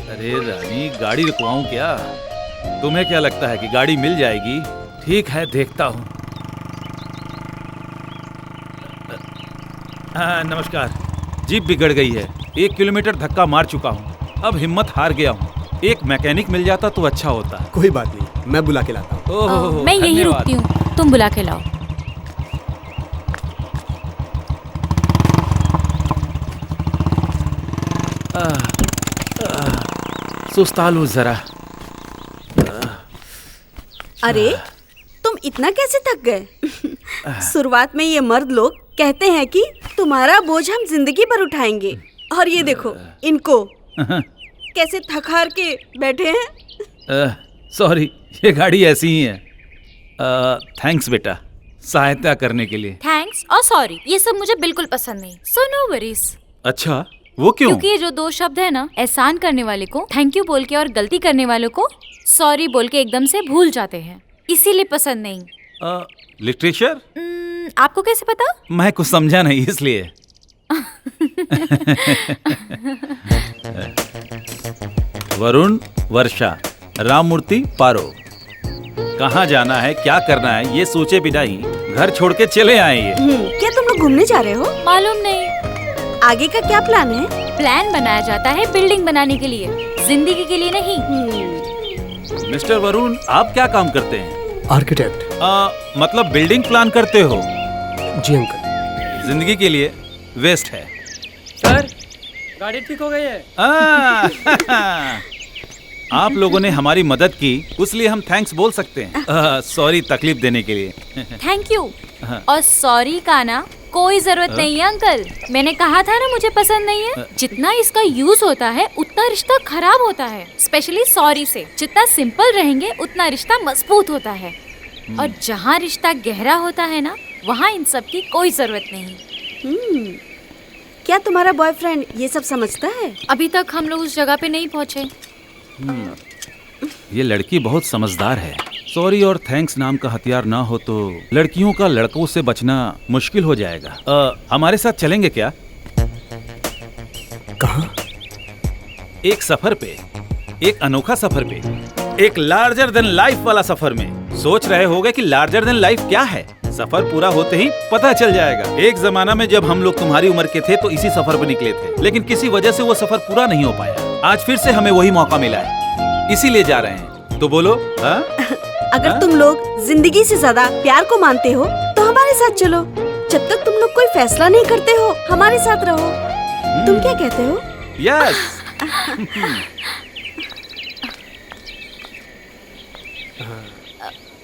अरे रानी, गाड़ी रुकवाऊं क्या? तुम्हें क्या लगता है कि गाड़ी मिल जाएगी? ठीक है, देखता हूँ। नमस्कार। जीप बिगड़ गई है। 1 किलोमीटर धक्का मार चुका हूँ। अब हिम्मत हार गया हूँ। एक मैकेनिक मिल जाता तो अच्छा होता। कोई बात नहीं, मैं बुला के लाता हूँ। मैं यही रुकती हूँ, तुम बुला के लाओ। सुस्ता लूं जरा। अरे तुम इतना कैसे थक गए? शुरुआत में ये मर्द लोग कहते हैं कि तुम्हारा बोझ हम जिंदगी भर उठाएंगे, और ये देखो इनको कैसे थक-हार के बैठे हैं। सॉरी, ये गाड़ी ऐसी ही है। थैंक्स बेटा, सहायता करने के लिए। थैंक्स और सॉरी ये सब मुझे बिल्कुल पसंद नहीं। So no worries. अच्छा, वो क्यों? क्योंकि ये जो दो शब्द है ना, एहसान करने वाले को थैंक यू बोल के और गलती करने वालों को सॉरी बोल के एकदम से भूल जाते हैं, इसीलिए पसंद नहीं। लिटरेचर? आपको कैसे पता? मैं कुछ समझा नहीं इसलिए। वरुण, वर्षा, राममूर्ति, पारो, कहाँ जाना है, क्या करना है, ये सोचे बिना ही घर छोड़ के चले आए ये। क्या तुम लोग घूमने जा रहे हो? मालूम नहीं। आगे का क्या प्लान है? प्लान बनाया जाता है बिल्डिंग बनाने के लिए, जिंदगी के लिए नहीं। मिस्टर वरुण, आप क्या काम करते हैं? आर्किटेक्ट। मतलब बिल्डिंग प्लान करते हो? जी अंकल। जिंदगी के लिए वेस्ट है। सर, गाड़ी ठीक हो गई है। आप लोगों ने हमारी मदद की, उसलिए हम थैंक्स बोल सकते हैं। सॉरी तकलीफ देने के लिए। थैंक यू और सॉरी का ना कोई जरूरत नहीं है अंकल। मैंने कहा था ना मुझे पसंद नहीं है। जितना इसका यूज होता है उतना रिश्ता खराब होता है, स्पेशली सॉरी से। जितना सिंपल रहेंगे उतना रिश्ता मजबूत होता है, और जहाँ रिश्ता गहरा होता है ना, वहाँ इन सब की कोई जरूरत नहीं। क्या तुम्हारा बॉयफ्रेंड ये सब समझता है? अभी तक हम लोग उस जगह पे नहीं पहुँचे। ये लड़की बहुत समझदार है। सॉरी और थैंक्स नाम का हथियार ना हो तो लड़कियों का लड़कों से बचना मुश्किल हो जाएगा। हमारे साथ चलेंगे क्या? कहाँ? एक सफर पे, एक अनोखा सफर पे, एक लार्जर देन लाइफ वाला सफर में। सोच रहे होगे कि लार्जर देन लाइफ क्या है? सफर पूरा होते ही पता चल जाएगा। एक जमाना में जब हम लोग तुम्हारी उम्र के थे तो इसी सफर पर निकले थे, लेकिन किसी वजह से वो सफर पूरा नहीं हो पाया। आज फिर से हमें वही मौका मिला है, इसीलिए जा रहे हैं। तो बोलो हाँ? अगर तुम लोग जिंदगी से ज्यादा प्यार को मानते हो तो हमारे साथ चलो। जब तक तुम लोग कोई फैसला नहीं करते हो, हमारे साथ रहो। तुम क्या कहते हो? यस।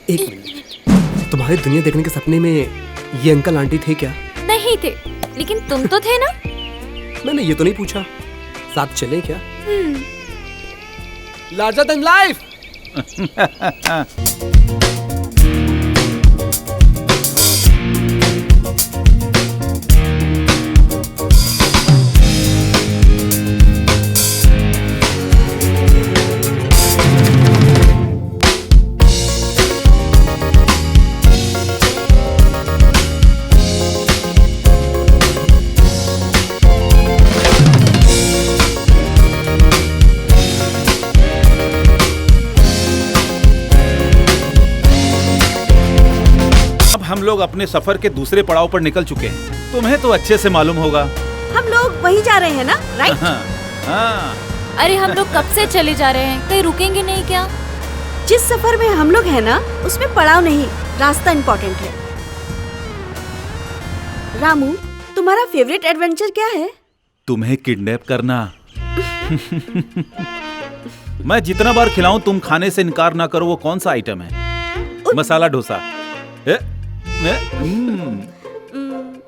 एक मिनट, तुम्हारी दुनिया देखने के सपने में ये अंकल आंटी थे क्या? नहीं थे, लेकिन तुम तो थे ना। मैंने ये तो नहीं पूछा। साथ चले क्या? Larger than life. हम लोग अपने सफर के दूसरे पड़ाव पर निकल चुके हैं। तुम्हें तो अच्छे से मालूम होगा। हम लोग वहीं जा रहे हैं ना, राइट? हाँ। अरे हम लोग कब से चले जा रहे हैं, कहीं रुकेंगे नहीं क्या? जिस सफर में हम लोग हैं ना, उसमें पड़ाव नहीं, रास्ता इम्पोर्टेंट है। रामू, तुम्हारा फेवरेट एडवेंचर क्या है? तुम्हें किडनैप करना। मैं जितना बार खिलाऊं तुम खाने से इनकार ना करो। वो कौन सा आइटम है? मसाला डोसा।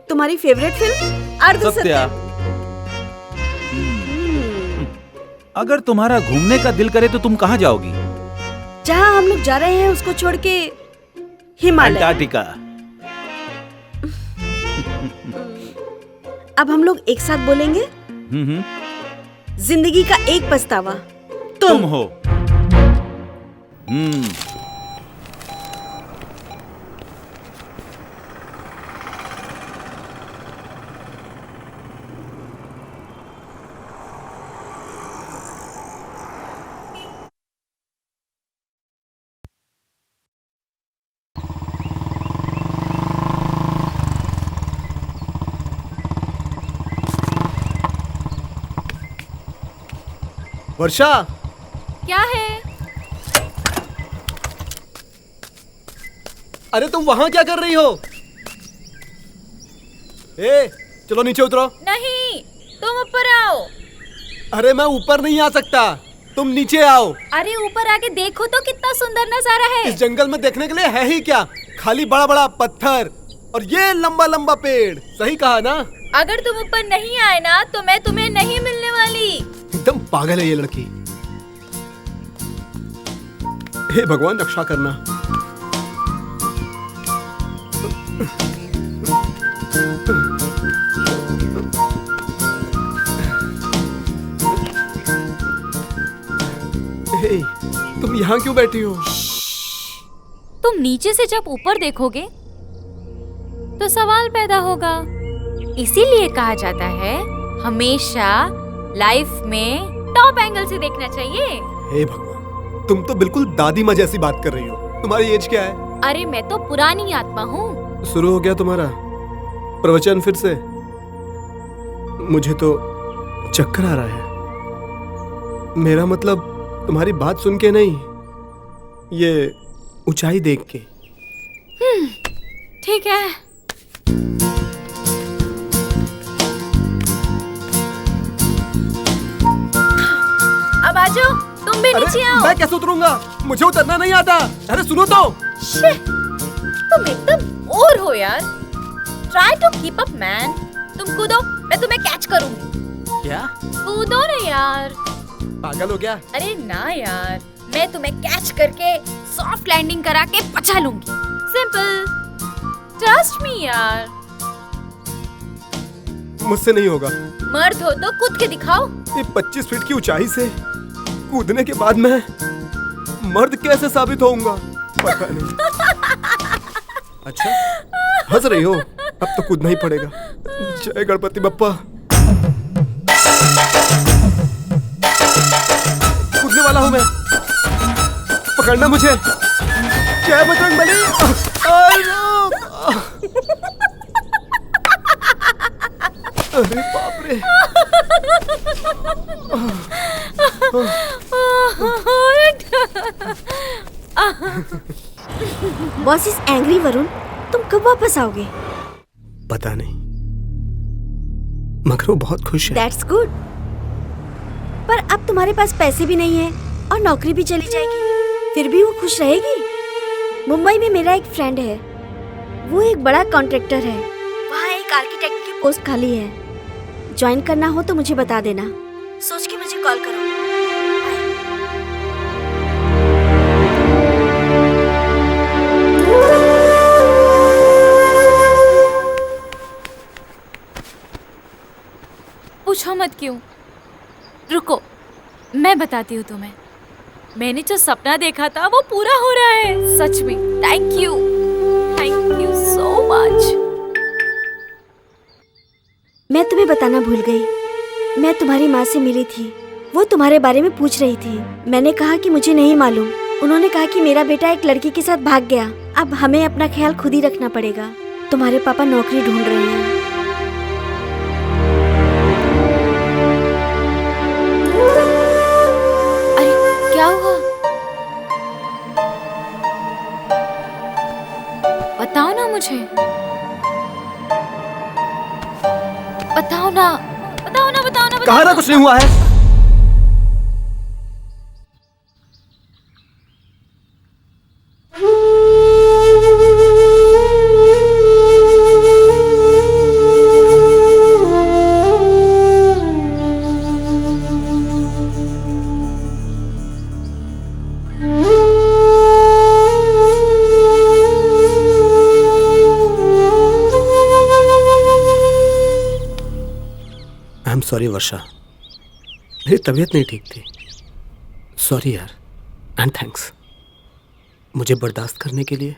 तुम्हारी फेवरेट फिल्म? अर्धसत्य। अगर तुम्हारा घूमने का दिल करे तो तुम कहाँ जाओगी? जहाँ हम लोग जा रहे हैं उसको छोड़ के हिमालय। अंटार्कटिका। अब हम लोग एक साथ बोलेंगे। जिंदगी का एक पछतावा तुम हो। वर्षा, क्या है? अरे तुम वहां क्या कर रही हो? चलो नीचे उतरो। नहीं, तुम ऊपर आओ। अरे मैं ऊपर नहीं आ सकता, तुम नीचे आओ। अरे ऊपर आके देखो तो कितना सुंदर नजारा है। इस जंगल में देखने के लिए है ही क्या? खाली बड़ा बड़ा पत्थर, और ये लंबा लंबा पेड़। सही कहा ना? अगर तुम ऊपर नहीं आए ना तो मैं तुम्हें नहीं मिलने वाली। एकदम पागल है ये लड़की। हे भगवान रक्षा करना। हे, तुम यहाँ क्यों बैठी हो? तुम नीचे से जब ऊपर देखोगे तो सवाल पैदा होगा। इसीलिए कहा जाता है हमेशा लाइफ में टॉप एंगल से देखना चाहिए। हे भगवान, तुम तो बिल्कुल दादी माँ जैसी बात कर रही हो। तुम्हारी एज क्या है? अरे मैं तो पुरानी आत्मा हूँ। शुरू हो गया तुम्हारा प्रवचन फिर से? मुझे तो चक्कर आ रहा है। मेरा मतलब तुम्हारी बात सुन के नहीं, ये ऊंचाई देख के। ठीक है। अब आ जाओ, तुम भी नीचे आओ। मैं कैसे उतरूंगा? मुझे उतरना नहीं आता। अरे सुनो तो। तुम एकदम और हो यार। Try to keep up man. तुम कूदो, मैं तुम्हें कैच करूंगी। क्या? कूदो ना यार। पागल हो गया? अरे ना यार, मैं तुम्हें कैच करके सॉफ्ट लैंडिंग करा के पछा लूंगी। सिंपल, ट्रस्ट मी यार। मुझसे नहीं होगा। मर्द हो तो कूद के दिखाओ। ये 25 फीट की ऊंचाई से कूदने के बाद मैं मर्द कैसे साबित होऊंगा? पता नहीं। अच्छा, हंस रही हो? अब तो कूदना ही पड़ेगा। जय गणपति बप्पा। कूदने वाला हूं मैं। पकड़ना मुझे। जय बजरंगबली। अरे बाप रे। बॉस इज एंग्री वरुण, तुम कब वापस आओगे? पता नहीं, मगर वो बहुत खुश है। That's good. पर अब तुम्हारे पास पैसे भी नहीं है और नौकरी भी चली जाएगी, फिर भी वो खुश रहेगी। मुंबई में मेरा एक फ्रेंड है, वो एक बड़ा कॉन्ट्रैक्टर है। वहाँ एक आर्किटेक्ट की पोस्ट खाली है। ज्वाइन करना हो तो मुझे बता देना। सोच के मुझे कॉल करो। पूछो मत क्यों। रुको, मैं बताती हूँ तुम्हें। मैंने जो सपना देखा था वो पूरा हो रहा है, सच में। Thank you so much. मैं तुम्हें बताना भूल गई, मैं तुम्हारी माँ से मिली थी। वो तुम्हारे बारे में पूछ रही थी। मैंने कहा कि मुझे नहीं मालूम। उन्होंने कहा कि मेरा बेटा एक लड़की के साथ भाग गया। अब हमें अपना ख्याल खुद ही रखना पड़ेगा। तुम्हारे पापा नौकरी ढूंढ रहे हैं। अरे क्या हुआ? बताओ ना मुझे। बताओ ना। कहा ना कुछ नहीं हुआ है। आई एम सॉरी वर्षा, मेरी तबीयत नहीं ठीक थी। सॉरी यार, एंड थैंक्स मुझे बर्दाश्त करने के लिए।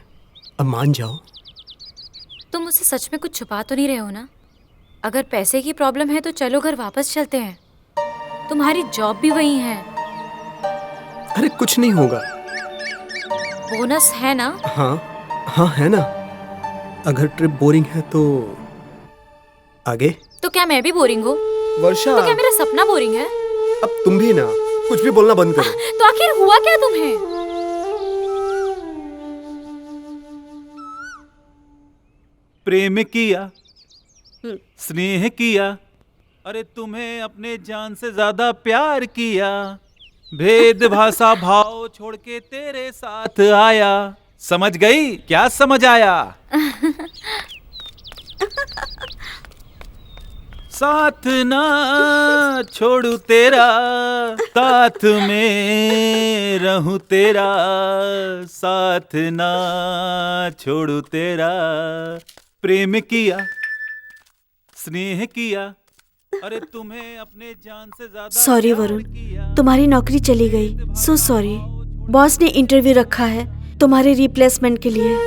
अब मान जाओ। तुम मुझसे सच में कुछ छुपा तो नहीं रहे हो ना? अगर पैसे की प्रॉब्लम है तो चलो घर वापस चलते हैं। तुम्हारी जॉब भी वही है। अरे कुछ नहीं होगा। बोनस है ना? हाँ है ना। अगर ट्रिप बोरिंग है तो आगे। तो क्या मैं भी बोरिंग हूँ? वर्षा, तो क्या मेरा सपना बोरिंग है? अब तुम भी ना कुछ भी बोलना बंद करो। तो आखिर हुआ क्या तुम्हें? प्रेम किया, स्नेह किया, अरे तुम्हें अपने जान से ज्यादा प्यार किया, भेद भाषा भाव छोड़ के तेरे साथ आया। समझ गई? क्या समझ आया? साथ ना छोड़ू तेरा, साथ में रहूं तेरा, साथ ना छोड़ू तेरा। प्रेम किया, स्नेह किया, अरे तुम्हें अपने जान से ज्यादा सॉरी वरुण, तुम्हारी नौकरी चली गई। So sorry. बॉस ने इंटरव्यू रखा है तुम्हारे रिप्लेसमेंट के लिए।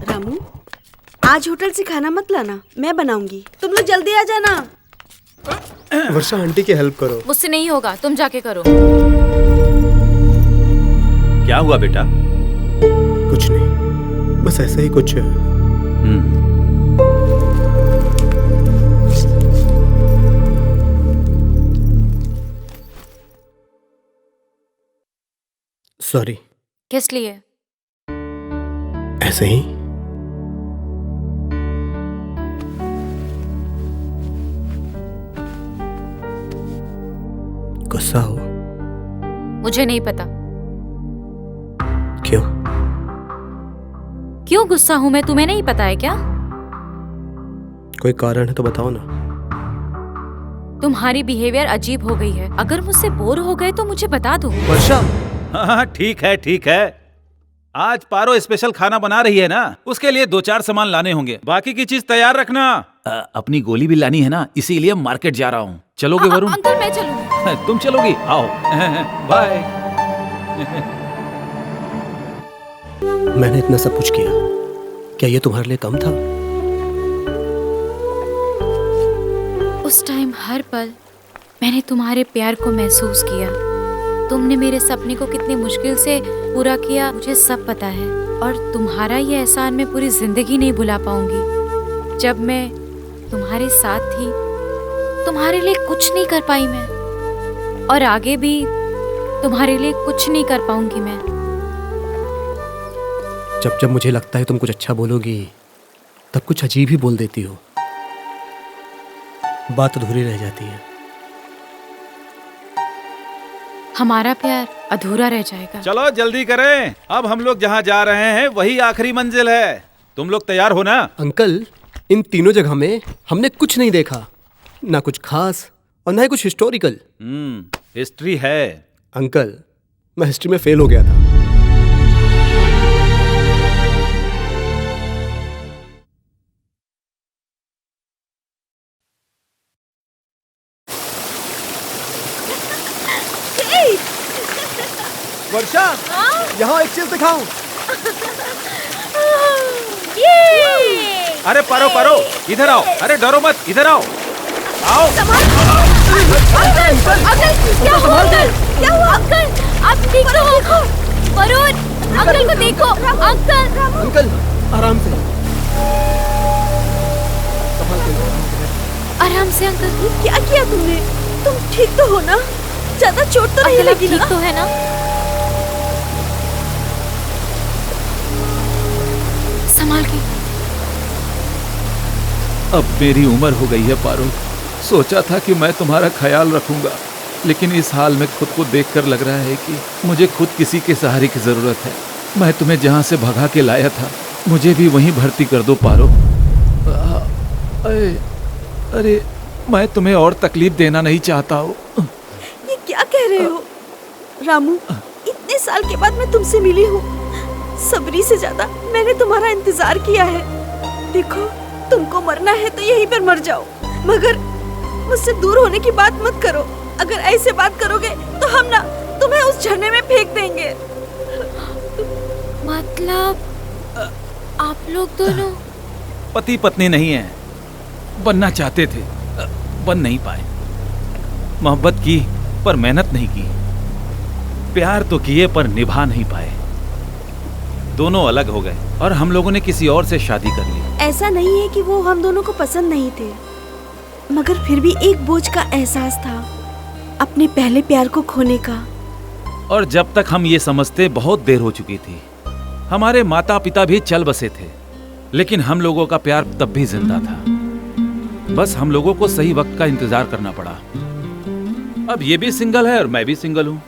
रामू, आज होटल से खाना मत लाना, मैं बनाऊंगी। तुम लोग जल्दी आ जाना। वर्षा आंटी की हेल्प करो। मुझसे नहीं होगा, तुम जाके करो। क्या हुआ बेटा? कुछ नहीं, बस ऐसा ही कुछ। सॉरी। किस लिए? ऐसे ही। गुस्सा हो? मुझे नहीं पता क्यों? क्यों गुस्सा हूं मैं, तुम्हें नहीं पता है क्या? कोई कारण है तो बताओ ना। तुम्हारी बिहेवियर अजीब हो गई है। अगर मुझसे बोर हो गए तो मुझे बता दो। वर्षा। हाँ ठीक है ठीक है। आज पारो स्पेशल खाना बना रही है ना, उसके लिए 2-4 सामान लाने होंगे। बाकी की चीज तैयार रखना। अपनी गोली भी लानी है ना, इसीलिए मार्केट जा रहा हूँ। चलोगे वरुण? अंकल मैं चलूंगी। तुम चलोगी? आओ। बाय। मैंने इतना सब कुछ किया, क्या ये तुम्हारे लिए कम था? उस टाइम हर पल मैंने तुम्हारे प्यार को महसूस किया। तुमने मेरे सपने को कितनी मुश्किल से पूरा किया, मुझे सब पता है। और तुम्हारा ये एहसान मैं पूरी जिंदगी नहीं भुला पाऊंगी। जब मैं तुम्हारे साथ थी, तुम्हारे लिए कुछ नहीं कर पाई मैं, और आगे भी तुम्हारे लिए कुछ नहीं कर पाऊंगी मैं। जब जब मुझे लगता है तुम कुछ अच्छा बोलोगी, तब कुछ अजीब ही बोल देती हो। बात अधूरी रह जाती है। हमारा प्यार अधूरा रह जाएगा। चलो जल्दी करें, अब हम लोग जहाँ जा रहे हैं वही आखिरी मंजिल है। तुम लोग तैयार हो ना? अंकल, इन तीनों जगह में हमने कुछ नहीं देखा, ना कुछ खास और ना ही कुछ हिस्टोरिकल। हिस्ट्री है। अंकल, मैं हिस्ट्री में फेल हो गया था। वर्षा, यहाँ एक चीज दिखाऊं। अरे पारो पारो, इधर आओ। अरे डरो मत, इधर आओ। आओ। क्या हुआ अंकल? आप ठीक तो हो? वरुण, अंकल को देखो। अंकल आराम से। आराम से अंकल। क्या किया तुमने? तुम ठीक तो हो ना? ज्यादा चोट तो नहीं लगी ना? ठीक तो है ना? संभाल के। अब मेरी उम्र हो गई है पारो। सोचा था कि मैं तुम्हारा ख्याल रखूंगा, लेकिन इस हाल में खुद को देखकर लग रहा है कि मुझे खुद किसी के सहारे की जरूरत है। मैं तुम्हें जहां से भगा के लाया था, मुझे भी वहीं भर्ती कर दो पारो। अरे मैं तुम्हें और तकलीफ देना नहीं चाहता हूँ। ये क्या कह रहे हो रामू? इतने साल के बाद मैं तुमसे मिली हूँ। सबरी से ज्यादा मैंने तुम्हारा इंतजार किया है। देखो, तुमको मरना है तो यहीं पर मर जाओ, मगर मुझसे दूर होने की बात मत करो। अगर ऐसे बात करोगे तो हम ना तुम्हें उस झरने में फेंक देंगे। मतलब आप लोग दोनों पति पत्नी नहीं है? बनना चाहते थे, बन नहीं पाए। मोहब्बत की पर मेहनत नहीं की। प्यार तो किए पर निभा नहीं पाए। दोनों अलग हो गए और हम लोगों ने किसी और से शादी कर ली। ऐसा नहीं है कि वो हम दोनों को पसंद नहीं थे, मगर फिर भी एक बोझ का एहसास था अपने पहले प्यार को खोने का। और जब तक हम ये समझते बहुत देर हो चुकी थी। हमारे माता पिता भी चल बसे थे, लेकिन हम लोगों का प्यार तब भी जिंदा था। बस हम लोगों को सही वक्त का इंतजार करना पड़ा। अब ये भी सिंगल है और मैं भी सिंगल हूँ,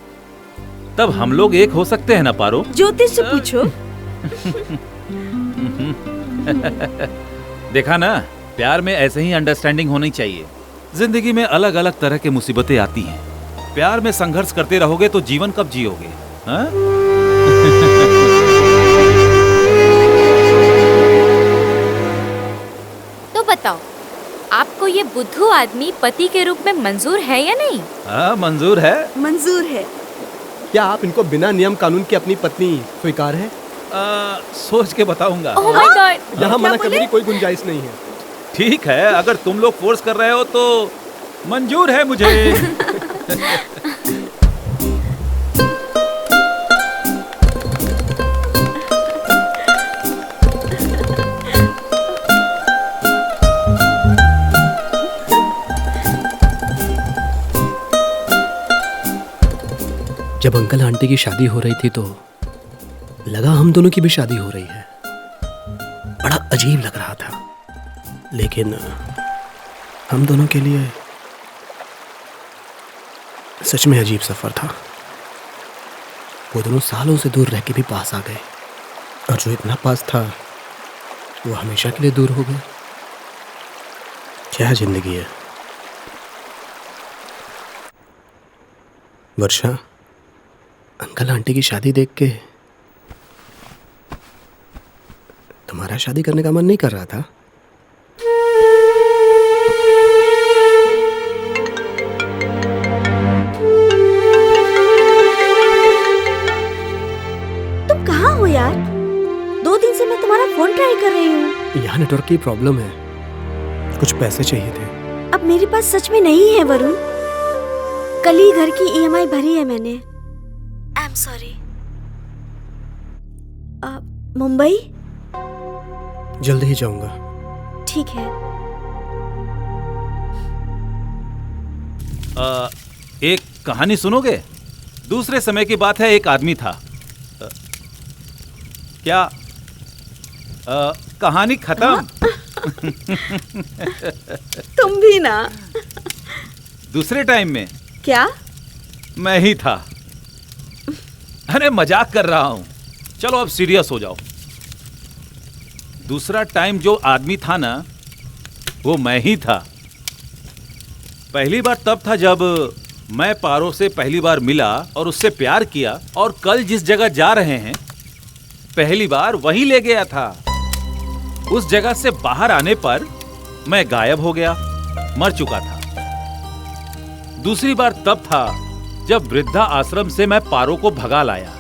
तब हम लोग एक हो सकते हैं ना पारो? ज्योतिष से पूछो। देखा ना, प्यार में ऐसे ही अंडरस्टैंडिंग होनी चाहिए। जिंदगी में अलग अलग तरह की मुसीबतें आती हैं। प्यार में संघर्ष करते रहोगे तो जीवन कब जियोगे? हाँ? तो बताओ, आपको ये बुद्धू आदमी पति के रूप में मंजूर है या नहीं? हाँ, मंजूर है। मंजूर है। क्या आप इनको बिना नियम कानून की अपनी पत्नी स्वीकार है? सोच के बताऊंगा। Oh my God! यहाँ मना करने की कोई गुंजाइश नहीं है। ठीक है, अगर तुम लोग फोर्स कर रहे हो तो मंजूर है मुझे। जब अंकल आंटी की शादी हो रही थी तो लगा हम दोनों की भी शादी हो रही है। बड़ा अजीब लग रहा था, लेकिन हम दोनों के लिए सच में अजीब सफर था। वो दोनों सालों से दूर रह के भी पास आ गए, और जो इतना पास था वो हमेशा के लिए दूर हो गया। क्या जिंदगी है। वर्षा, अंकल आंटी की शादी देख के तुम्हारा शादी करने का मन नहीं कर रहा था? तुम कहाँ हो यार? 2 दिन से मैं तुम्हारा फोन ट्राई कर रही हूँ। यहाँ नेटवर्क की प्रॉब्लम है, कुछ पैसे चाहिए थे। अब मेरे पास सच में नहीं है वरुण। कल ही घर की EMI भरी है मैंने। I am sorry. मुंबई? जल्दी ही जाऊंगा। ठीक है। एक कहानी सुनोगे? दूसरे समय की बात है, एक आदमी था। क्या कहानी खत्म? तुम भी ना। दूसरे टाइम में क्या? मैं ही था। अरे मजाक कर रहा हूं। चलो अब सीरियस हो जाओ। दूसरा टाइम जो आदमी था ना, वो मैं ही था। पहली बार तब था जब मैं पारो से पहली बार मिला और उससे प्यार किया, और कल जिस जगह जा रहे हैं पहली बार वहीं ले गया था। उस जगह से बाहर आने पर मैं गायब हो गया, मर चुका था। दूसरी बार तब था जब वृद्धा आश्रम से मैं पारो को भगा लाया,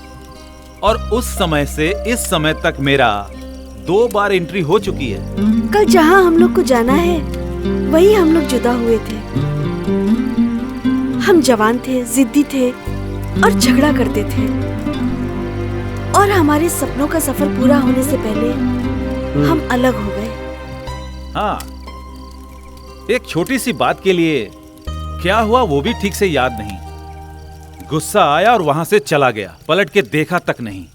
और उस समय से इस समय तक मेरा 2 बार एंट्री हो चुकी है। कल जहाँ हम लोग को जाना है वही हम लोग जुदा हुए थे। हम जवान थे, जिद्दी थे और झगड़ा करते थे, और हमारे सपनों का सफर पूरा होने से पहले हम अलग हो गए। हाँ, एक छोटी सी बात के लिए क्या हुआ वो भी ठीक से याद नहीं। गुस्सा आया और वहां से चला गया, पलट के देखा तक नहीं।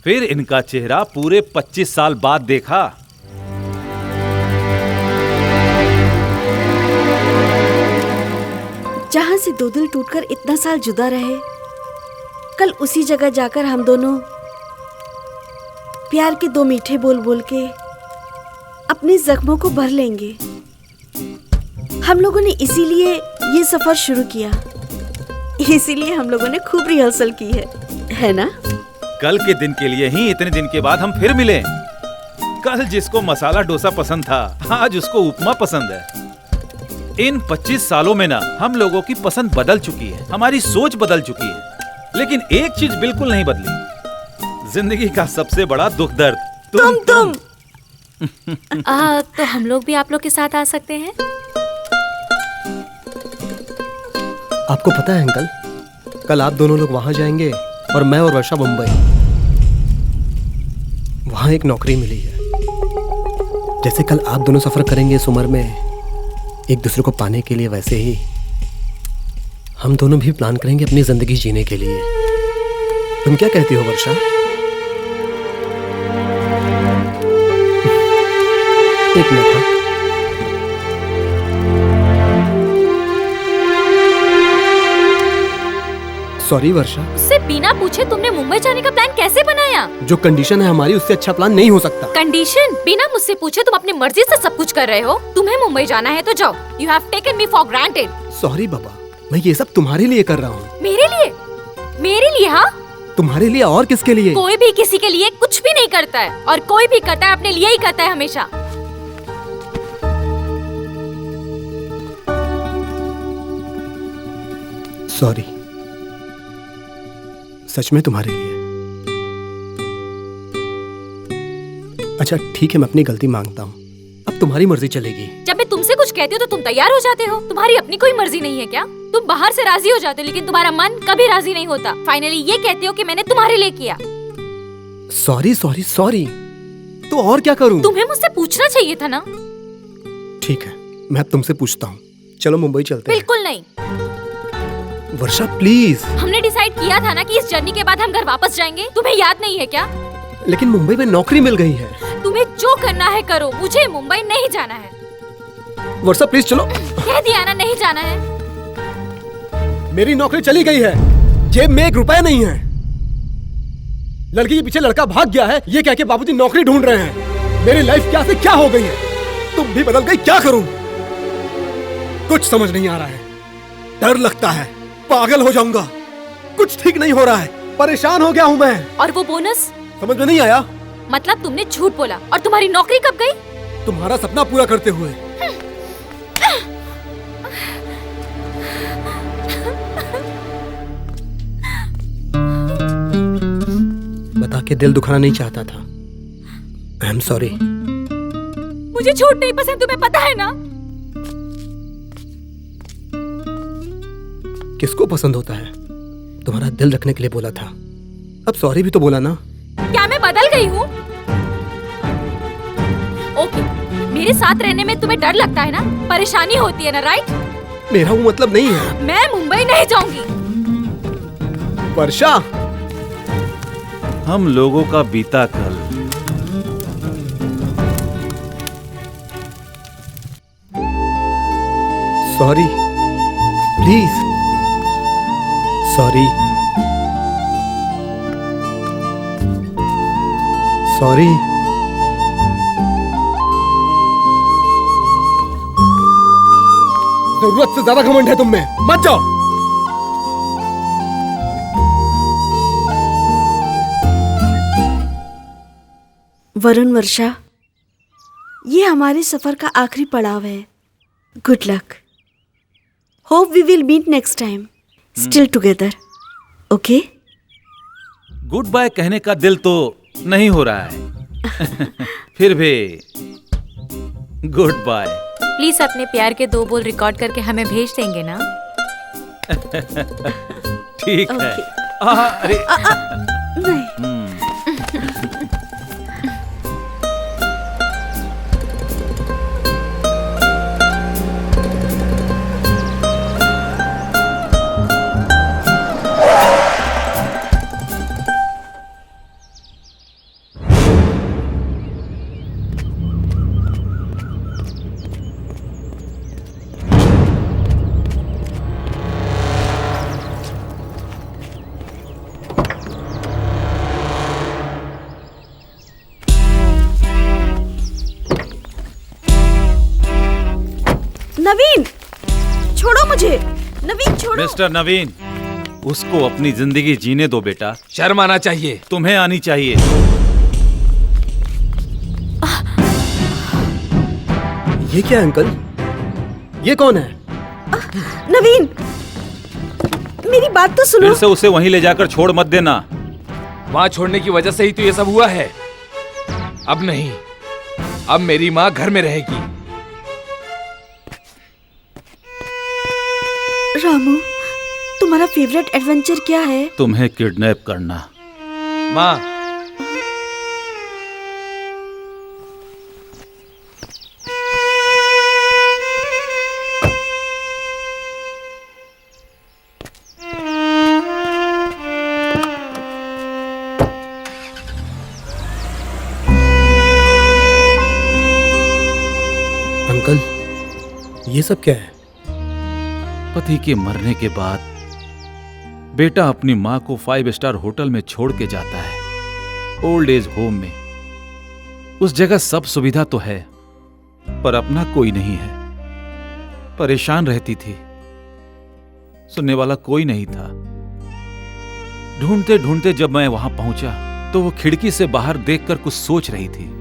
फिर इनका चेहरा पूरे 25 साल बाद देखा। जहां से 2 दिल टूटकर इतना साल जुदा रहे, कल उसी जगह जाकर हम दोनों प्यार के 2 मीठे बोल बोल के अपने जख्मों को भर लेंगे। हम लोगों ने इसीलिए ये सफर शुरू किया, इसीलिए हम लोगों ने खूब रिहर्सल की है ना? कल के दिन के लिए ही इतने दिन के बाद हम फिर मिले। कल जिसको मसाला डोसा पसंद था, आज उसको उपमा पसंद है। इन 25 सालों में ना हम लोगों की पसंद बदल चुकी है, हमारी सोच बदल चुकी है, लेकिन एक चीज बिल्कुल नहीं बदली। जिंदगी का सबसे बड़ा दुख दर्द तुम। तो हम लोग भी आप लोग के साथ आ सकते हैं? आपको पता है अंकल, कल आप दोनों लोग वहां जाएंगे और मैं और वर्षा मुंबई। वहां एक नौकरी मिली है। जैसे कल आप दोनों सफर करेंगे इस उम्र में एक दूसरे को पाने के लिए, वैसे ही हम दोनों भी प्लान करेंगे अपनी जिंदगी जीने के लिए। तुम क्या कहती हो वर्षा? एक मिनट। हाँ। सॉरी वर्षा। उससे बिना पूछे तुमने मुंबई जाने का प्लान कैसे बनाया? जो कंडीशन है हमारी, उससे अच्छा प्लान नहीं हो सकता। कंडीशन? बिना मुझसे पूछे तुम अपनी मर्जी से सब कुछ कर रहे हो। तुम्हें मुंबई जाना है तो जाओ। You have taken me for granted. Sorry बाबा, मैं ये सब तुम्हारे लिए कर रहा हूँ। मेरे लिए? मेरे लिए? हाँ, तुम्हारे लिए और किसके लिए? कोई भी किसी के लिए कुछ भी नहीं करता है, और कोई भी करता है अपने लिए ही करता है हमेशा। सॉरी, सच में तुम्हारे लिए। अच्छा ठीक है, मैं अपनी गलती मांगता हूँ। अब तुम्हारी मर्जी चलेगी। जब मैं तुमसे कुछ कहती हूँ तो तुम तैयार हो जाते हो। तुम्हारी अपनी कोई मर्जी नहीं है क्या? तुम बाहर से राजी हो जाते हो, लेकिन तुम्हारा मन कभी राजी नहीं होता। फाइनली ये कहते हो कि मैंने तुम्हारे लिए किया। Sorry sorry sorry. तो और क्या करूँ? तुम्हें मुझसे पूछना चाहिए था ना। ठीक है, मैं अब तुमसे पूछता हूँ। चलो मुंबई चलते हैं। बिल्कुल नहीं। वर्षा प्लीज। हमने डिसाइड किया था ना कि इस जर्नी के बाद हम घर वापस जाएंगे। तुम्हें याद नहीं है क्या? लेकिन मुंबई में नौकरी मिल गई है। तुम्हें जो करना है करो, मुझे मुंबई नहीं जाना है। वर्षा प्लीज चलो। कह दिया ना, नहीं जाना है। मेरी नौकरी चली गई है, जेब में 1 रुपया नहीं है। लड़की के पीछे लड़का भाग गया है, ये कह के बाबूजी नौकरी ढूंढ रहे हैं। मेरी लाइफ क्या से क्या हो गई है। तुम भी बदल गई, क्या करूं? कुछ समझ नहीं आ रहा है। डर लगता है पागल हो जाऊंगा। कुछ ठीक नहीं हो रहा है, परेशान हो गया हूं मैं। और वो बोनस? समझ में नहीं आया। मतलब तुमने झूठ बोला। और तुम्हारी नौकरी कब गई? तुम्हारा सपना पूरा करते हुए। बता के दिल दुखाना नहीं चाहता था। आई एम सॉरी। मुझे झूठ नहीं पसंद, तुम्हें पता है ना। किसको पसंद होता है? तुम्हारा दिल रखने के लिए बोला था। अब सॉरी भी तो बोला ना। क्या मैं बदल गई हूँ? ओके, मेरे साथ रहने में तुम्हें डर लगता है ना, परेशानी होती है ना, राइट? मेरा वो मतलब नहीं है। मैं मुंबई नहीं जाऊंगी। वर्षा, हम लोगों का बीता कल सॉरी प्लीज। Sorry sorry. जरूरत से ज्यादा घमंड है तुम में, मत जाओ। वरुण, वर्षा, ये हमारे सफर का आखिरी पड़ाव है। Good luck. Hope we will meet next time, still together. Okay? Good bye कहने का दिल तो नहीं हो रहा है। फिर भी गुड बाय। प्लीज अपने प्यार के 2 बोल रिकॉर्ड करके हमें भेज देंगे ना? ठीक है। अरे नहीं। नवीन, छोड़ो मुझे। नवीन छोड़ो। मिस्टर नवीन, उसको अपनी जिंदगी जीने दो बेटा। शर्म आना चाहिए। तुम्हें आनी चाहिए। ये क्या है अंकल? ये कौन है? नवीन, मेरी बात तो सुनो। फिर से उसे वहीं ले जाकर छोड़ मत देना। वहां छोड़ने की वजह से ही तो ये सब हुआ है। अब नहीं, अब मेरी माँ घर में रहेगी। रामू, तुम्हारा फेवरेट एडवेंचर क्या है? तुम्हें किडनैप करना। माँ, ये सब क्या है? पति के मरने के बाद बेटा अपनी माँ को 5 स्टार होटल में छोड़ के जाता है, ओल्ड एज होम में। उस जगह सब सुविधा तो है, पर अपना कोई नहीं है। परेशान रहती थी, सुनने वाला कोई नहीं था। ढूंढते ढूंढते जब मैं वहां पहुंचा तो वो खिड़की से बाहर देखकर कुछ सोच रही थी।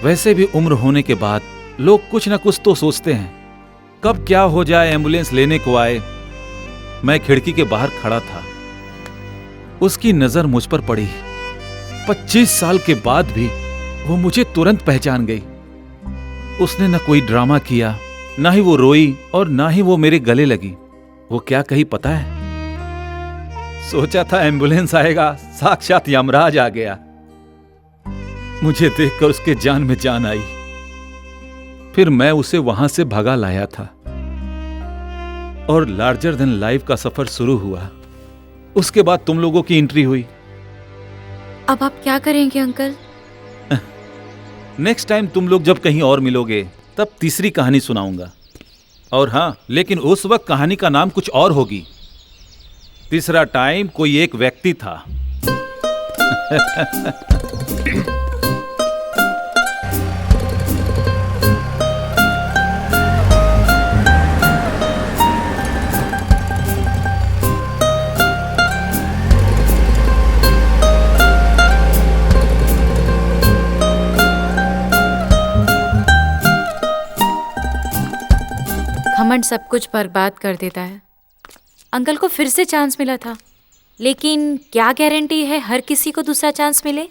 वैसे भी उम्र होने के बाद लोग कुछ ना कुछ तो सोचते हैं, कब क्या हो जाए, एम्बुलेंस लेने को आए। मैं खिड़की के बाहर खड़ा था, उसकी नजर मुझ पर पड़ी। 25 साल के बाद भी वो मुझे तुरंत पहचान गई। उसने न कोई ड्रामा किया, ना ही वो रोई और ना ही वो मेरे गले लगी। वो क्या कही पता है? सोचा था एम्बुलेंस आएगा, साक्षात यमराज आ गया। मुझे देखकर उसके जान में जान आई। फिर मैं उसे वहां से भगा लाया था और लार्जर देन लाइफ का सफर शुरू हुआ। उसके बाद तुम लोगों की एंट्री हुई। अब आप क्या करेंगे अंकल? नेक्स्ट टाइम तुम लोग जब कहीं और मिलोगे तब तीसरी कहानी सुनाऊंगा। और हाँ, लेकिन उस वक्त कहानी का नाम कुछ और होगी। तीसरा टाइम कोई एक व्यक्ति था। घमंड सब कुछ बर्बाद कर देता है। अंकल को फिर से चांस मिला था, लेकिन क्या गारंटी है हर किसी को दूसरा चांस मिले?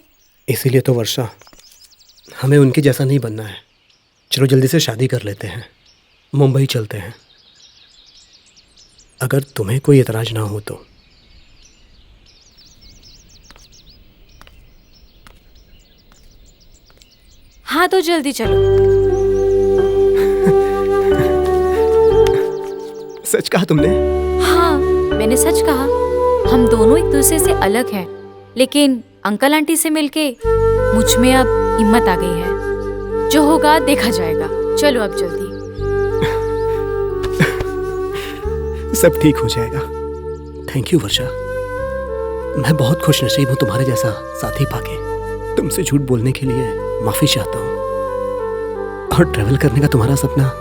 इसीलिए तो वर्षा, हमें उनके जैसा नहीं बनना है। चलो जल्दी से शादी कर लेते हैं, मुंबई चलते हैं, अगर तुम्हें कोई एतराज ना हो तो। हाँ तो जल्दी चलो। सच कहा तुमने? हाँ, मैंने सच कहा। हम दोनों एक दूसरे से अलग हैं, लेकिन अंकल आंटी से मिलके मुझ में अब हिम्मत आ गई है। जो होगा देखा जाएगा। चलो अब जल्दी। सब ठीक हो जाएगा। थैंक यू वर्षा, मैं बहुत खुश नसीब हूँ तुम्हारे जैसा साथी पाके। तुमसे झूठ बोलने के लिए माफी चाहता हूँ। और ट्रैवल करने का तुम्हारा सपना।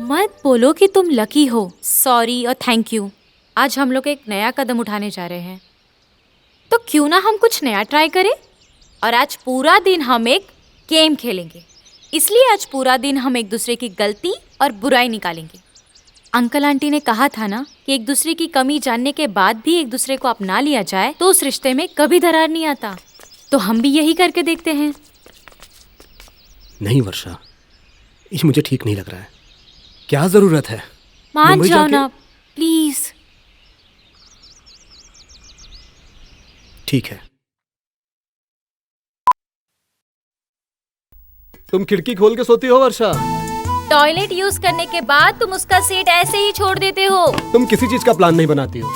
मत बोलो कि तुम लकी हो। सॉरी और थैंक यू। आज हम लोग एक नया कदम उठाने जा रहे हैं, तो क्यों ना हम कुछ नया ट्राई करें। और आज पूरा दिन हम एक गेम खेलेंगे। इसलिए आज पूरा दिन हम एक दूसरे की गलती और बुराई निकालेंगे। अंकल आंटी ने कहा था ना कि एक दूसरे की कमी जानने के बाद भी एक दूसरे को अपना लिया जाए तो उस रिश्ते में कभी दरार नहीं आता। तो हम भी यही करके देखते हैं। नहीं वर्षा, ये मुझे ठीक नहीं लग रहा है। क्या जरूरत है? मान जाओ ना प्लीज। ठीक है। तुम खिड़की खोल के सोती हो वर्षा? टॉयलेट यूज करने के बाद तुम उसका सीट ऐसे ही छोड़ देते हो। तुम किसी चीज का प्लान नहीं बनाती हो।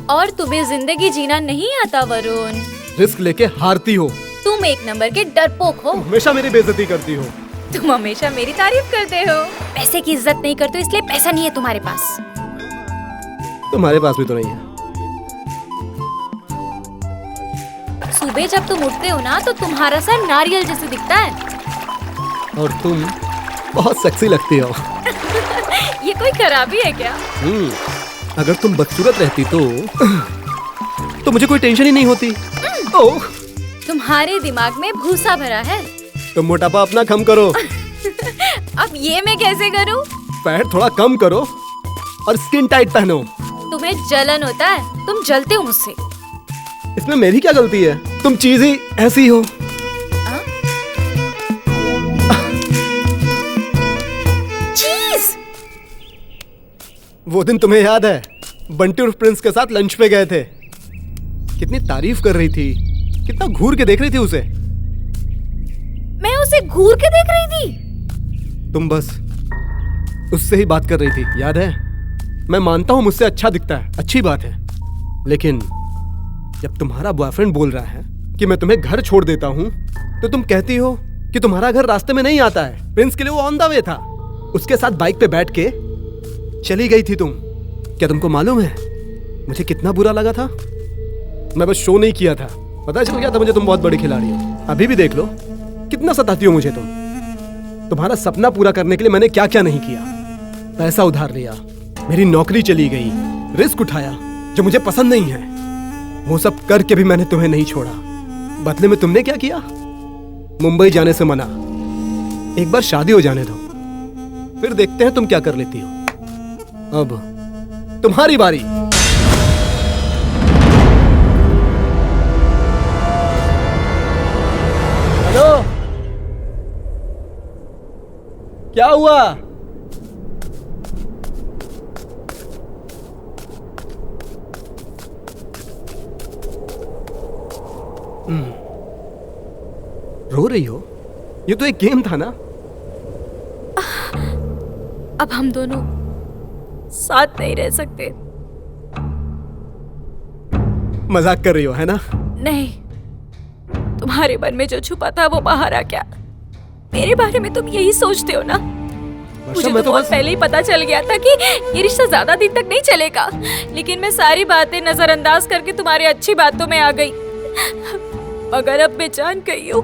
और तुम्हें जिंदगी जीना नहीं आता वरुण। रिस्क लेके हारती हो। तुम एक नंबर के डरपोक हो। हमेशा मेरी बेइज्जती करती हो। तुम हमेशा मेरी तारीफ करते हो। पैसे की इज्जत नहीं करते हो, इसलिए पैसा नहीं है तुम्हारे पास। तुम्हारे पास भी तो नहीं है। सुबह जब तुम उठते हो ना तो तुम्हारा सर नारियल जैसे दिखता है। और तुम बहुत सेक्सी लगती हो। ये कोई खराबी है क्या? अगर तुम बदसूरत रहती तो मुझे कोई टेंशन ही नहीं होती। ओह, तुम्हारे दिमाग में भूसा भरा है। तुम मोटापा अपना कम करो। अब ये मैं कैसे करूं? फैट थोड़ा कम करो और स्किन टाइट पहनो। तुम्हें जलन होता है, तुम जलते हो मुझसे। इसमें मेरी क्या गलती है? तुम चीज ही ऐसी हो। चीज? वो दिन तुम्हें याद है, बंटी और प्रिंस के साथ लंच पे गए थे। कितनी तारीफ कर रही थी, कितना घूर के देख रही थी उसे। मैं उसे घूर के देख रही थी? तुम बस उससे ही बात कर रही थी, याद है? मैं मानता हूं मुझसे अच्छा दिखता है, अच्छी बात है, लेकिन जब तुम्हारा बॉयफ्रेंड बोल रहा है कि मैं तुम्हें घर छोड़ देता हूं, तो तुम कहती हो कि तुम्हारा घर रास्ते में नहीं आता है। प्रिंस के लिए वो ऑन द वे था। उसके साथ बाइक पे बैठ के चली गई थी तुम। क्या तुमको मालूम है मुझे कितना बुरा लगा था? मैं बस शो नहीं किया था, पता चल गया था मुझे तुम बहुत बड़ी खिलाड़ी हो। अभी भी देख लो कितना सताती हो मुझे तुम। तुम्हारा सपना पूरा करने के लिए मैंने क्या क्या नहीं किया। पैसा उधार लिया, मेरी नौकरी चली गई, रिस्क उठाया जो मुझे पसंद नहीं है। वो सब करके भी मैंने तुम्हें नहीं छोड़ा। बदले में तुमने क्या किया? मुंबई जाने से मना। एक बार शादी हो जाने दो, फिर देखते हैं तुम क्या कर लेती हो। अब तुम्हारी बारी। हेलो, क्या हुआ? रो रही हो? ये तो एक गेम था ना। अब हम दोनों साथ नहीं रह सकते। मजाक कर रही हो है ना? नहीं, तुम्हारे मन में जो छुपा था वो बाहर आ गया। मेरे बारे में तुम यही सोचते हो ना? मुझे तो बहुत पहले ही पता चल गया था कि ये रिश्ता ज्यादा दिन तक नहीं चलेगा, लेकिन मैं सारी बातें नजरअंदाज करके तुम्हारी अच्छी बातों में आ गई। मगर अब मैं जान गई हूँ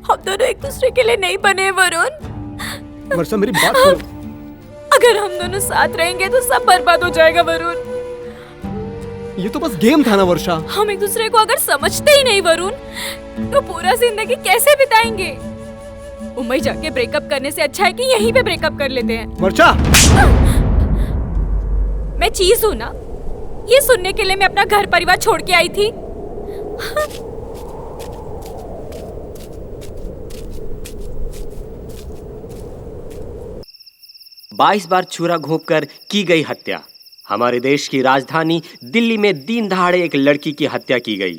हम दोनों एक दूसरे के लिए नहीं बने वरुण। वर्षा मेरी बात सुनो। अगर हम दोनों साथ रहेंगे तो सब बर्बाद हो जाएगा वरुण। ये तो बस गेम था ना वर्षा। हम एक दूसरे को अगर समझते ही नहीं वरुण तो पूरा जिंदगी कैसे बिताएंगे? मुंबई जाके ब्रेकअप करने से अच्छा है कि यहीं पे ब्रेकअप कर लेते हैं। वर्षा, मैं चीज हूँ ना, ये सुनने के लिए मैं अपना घर परिवार छोड़ के आई थी। बाईस बार छुरा घोंपकर की गई हत्या। हमारे देश की राजधानी दिल्ली में दिन दहाड़े एक लड़की की हत्या की गई।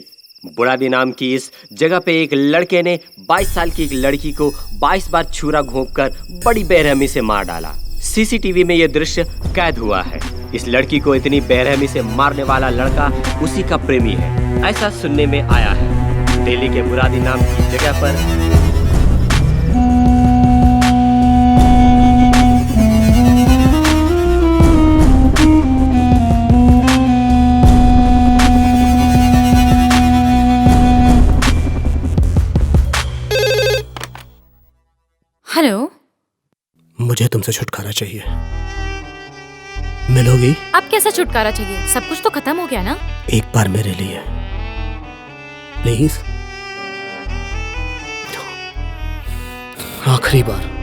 बुरादी नाम की इस जगह पे एक लड़के ने 22 साल की एक लड़की को 22 बार छुरा घोंपकर बड़ी बेरहमी से मार डाला। सीसीटीवी में यह दृश्य कैद हुआ है। इस लड़की को इतनी बेरहमी से मारने वाला लड़का उसी का प्रेमी है, ऐसा सुनने में आया है। दिल्ली के बुरादी नाम की जगह पर हेलो, मुझे तुमसे छुटकारा चाहिए। मिलोगी? अब कैसा छुटकारा चाहिए? सब कुछ तो खत्म हो गया ना। एक बार मेरे लिए प्लीज, आखिरी बार।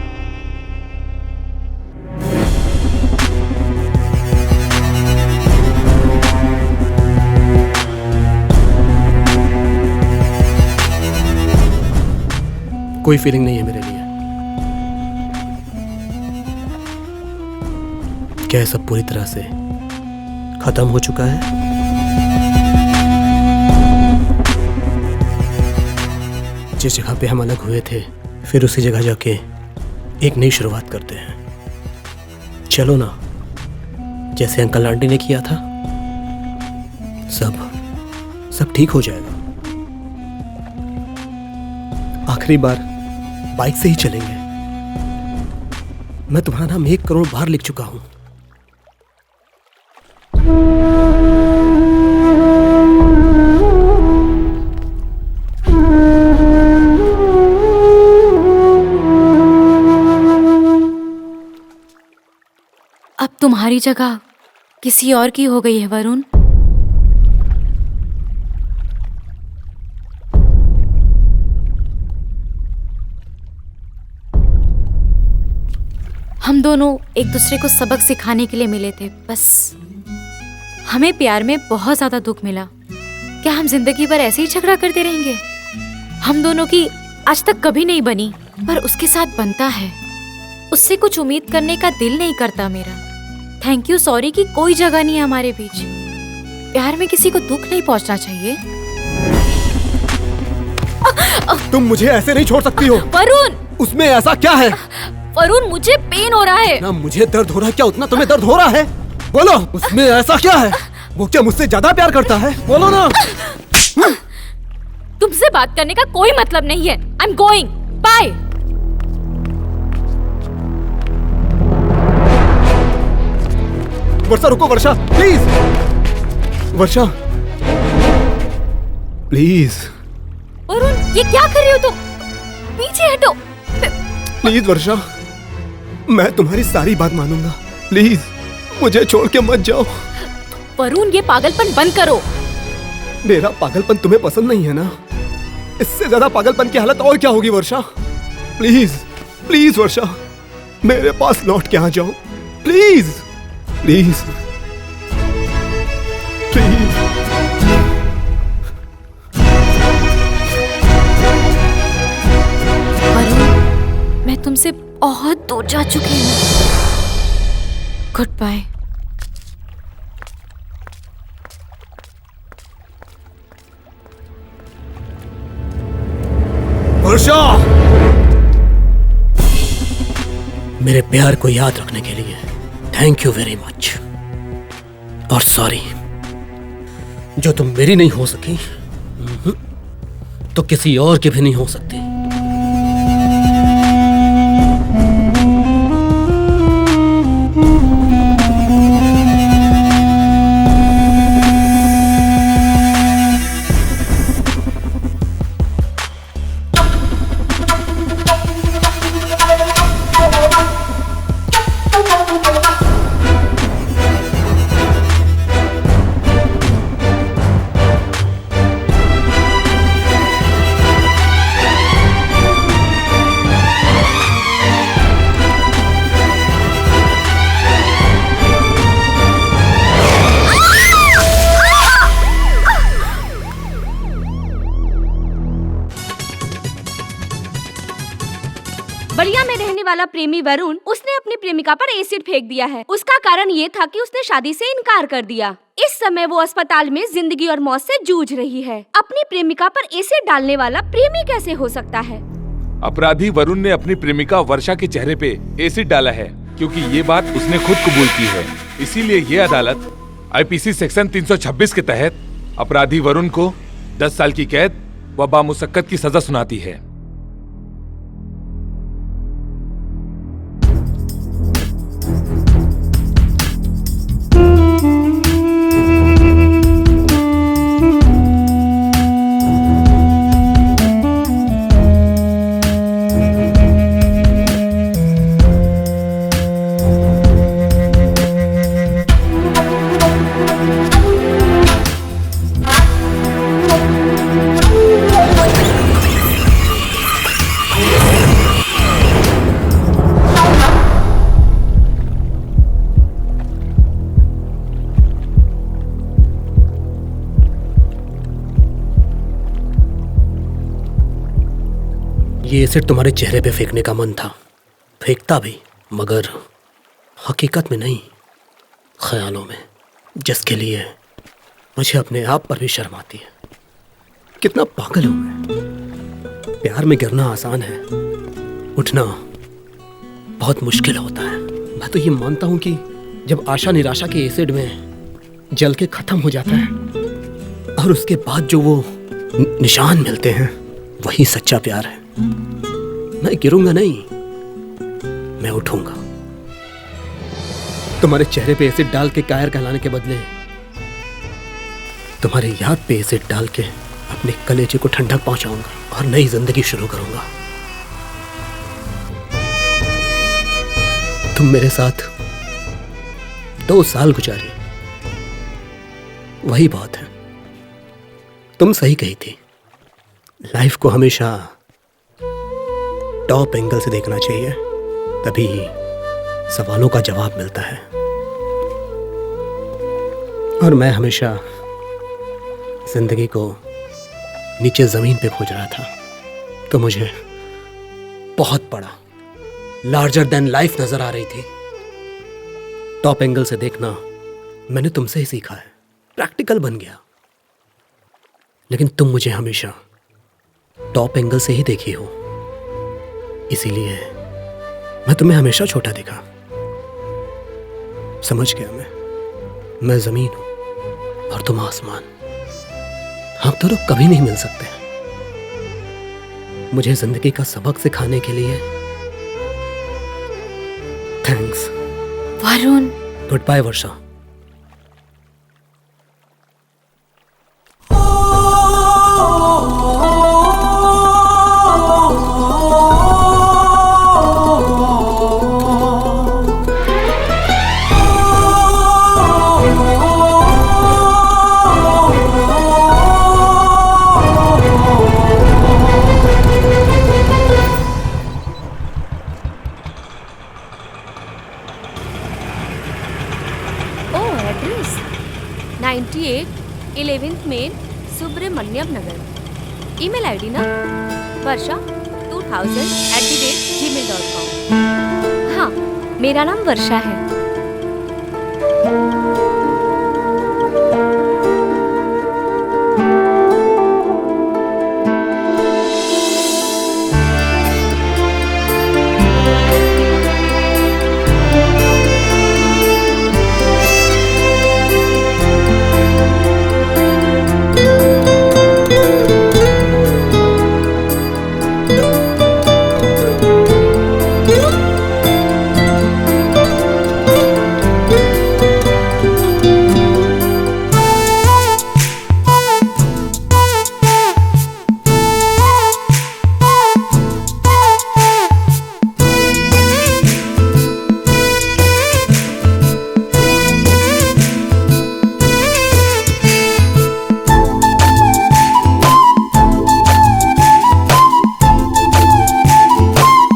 कोई फीलिंग नहीं है मेरे लिए। क्या ये सब पूरी तरह से खत्म हो चुका है? जिस जगह पे हम अलग हुए थे फिर उसी जगह जाके एक नई शुरुआत करते हैं। चलो ना, जैसे अंकल आंटी ने किया था। सब ठीक हो जाएगा। आखिरी बार बाइक से ही चलेंगे। मैं तुम्हारा नाम 1 करोड़ बार लिख चुका हूं। अब तुम्हारी जगह किसी और की हो गई है वरुण। हम दोनों एक दूसरे को सबक सिखाने के लिए मिले थे, बस हमें प्यार में बहुत ज्यादा दुख मिला। क्या हम जिंदगी भर ऐसे ही झगड़ा करते रहेंगे? हम दोनों की आज तक कभी नहीं बनी, पर उसके साथ बनता है। उससे कुछ उम्मीद करने का दिल नहीं करता मेरा। थैंक यू सॉरी की कोई जगह नहीं है हमारे बीच। प्यार में किसी को दुख नहीं पहुंचना चाहिए। तुम मुझे ऐसे नहीं छोड़ सकती हो। वरुण, उसमें ऐसा क्या है? वरुण, मुझे पेन हो रहा है। ना मुझे दर्द हो रहा है, क्या उतना तुम्हें दर्द हो रहा है? बोलो, उसमें ऐसा क्या है? वो क्या मुझसे ज्यादा प्यार करता है? बोलो ना। तुमसे बात करने का कोई मतलब नहीं है। I am going, bye. Varsha रुको, वर्षा प्लीज, वर्षा प्लीज। वरुण, ये क्या कर रहे हो तुम? पीछे हटो। प्लीज वर्षा, मैं तुम्हारी सारी बात मानूंगा, प्लीज मुझे छोड़ के मत जाओ। वरुण, ये पागलपन बंद करो। मेरा पागलपन तुम्हें पसंद नहीं है ना? इससे ज्यादा पागलपन की हालत और क्या होगी वर्षा? प्लीज प्लीज वर्षा, मेरे पास लौट के आ जाओ, प्लीज प्लीज प्लीज। वरुण, मैं तुमसे बहुत दूर जा चुकी हूँ। Good bye. वर्षा, मेरे प्यार को याद रखने के लिए थैंक यू वेरी मच, और सॉरी जो तुम मेरी नहीं हो सकी तो किसी और की भी नहीं हो सकती। बलिया में रहने वाला प्रेमी वरुण, उसने अपनी प्रेमिका पर एसिड फेंक दिया है। उसका कारण ये था कि उसने शादी से इनकार कर दिया। इस समय वो अस्पताल में जिंदगी और मौत से जूझ रही है। अपनी प्रेमिका पर एसिड डालने वाला प्रेमी कैसे हो सकता है? अपराधी वरुण ने अपनी प्रेमिका वर्षा के चेहरे पे एसिड डाला है, क्योंकि ये बात उसने खुद कबूल की है। इसीलिए ये अदालत आईपीसी सेक्शन 326 के तहत अपराधी वरुण को 10 साल की कैद व बामुशक्कत की सजा सुनाती है। ये एसिड तुम्हारे चेहरे पे फेंकने का मन था, फेंकता भी, मगर हकीकत में नहीं, ख्यालों में, जिसके लिए मुझे अपने आप पर भी शर्म आती है। कितना पागल हूं मैं। प्यार में गिरना आसान है, उठना बहुत मुश्किल होता है। मैं तो ये मानता हूं कि जब आशा निराशा के एसिड में जल के खत्म हो जाता है और उसके बाद जो वो निशान मिलते हैं, वही सच्चा प्यार है। मैं गिरूंगा नहीं, मैं उठूंगा। तुम्हारे चेहरे पे एसिड डाल के कायर कहलाने के बदले तुम्हारी याद पे एसिड डाल के अपने कलेजे को ठंडक पहुंचाऊंगा और नई जिंदगी शुरू करूंगा। तुम मेरे साथ 2 साल गुजारी, वही बहुत है। तुम सही कही थी, लाइफ को हमेशा टॉप एंगल से देखना चाहिए, तभी सवालों का जवाब मिलता है। और मैं हमेशा जिंदगी को नीचे जमीन पे खोज रहा था, तो मुझे बहुत बड़ा, लार्जर देन लाइफ नजर आ रही थी। टॉप एंगल से देखना मैंने तुमसे ही सीखा है, प्रैक्टिकल बन गया। लेकिन तुम मुझे हमेशा टॉप एंगल से ही देखी हो, इसीलिए मैं तुम्हें हमेशा छोटा देखा। समझ गया मैं जमीन हूं और तुम आसमान। हम दोनों कभी नहीं मिल सकते। मुझे जिंदगी का सबक सिखाने के लिए थैंक्स वरुण। गुड बाय वर्षा। 98 11th मेन सुब्रमण्यम नगर। ईमेल आईडी ना वर्षा2000@gmail.com। हाँ, मेरा नाम वर्षा है।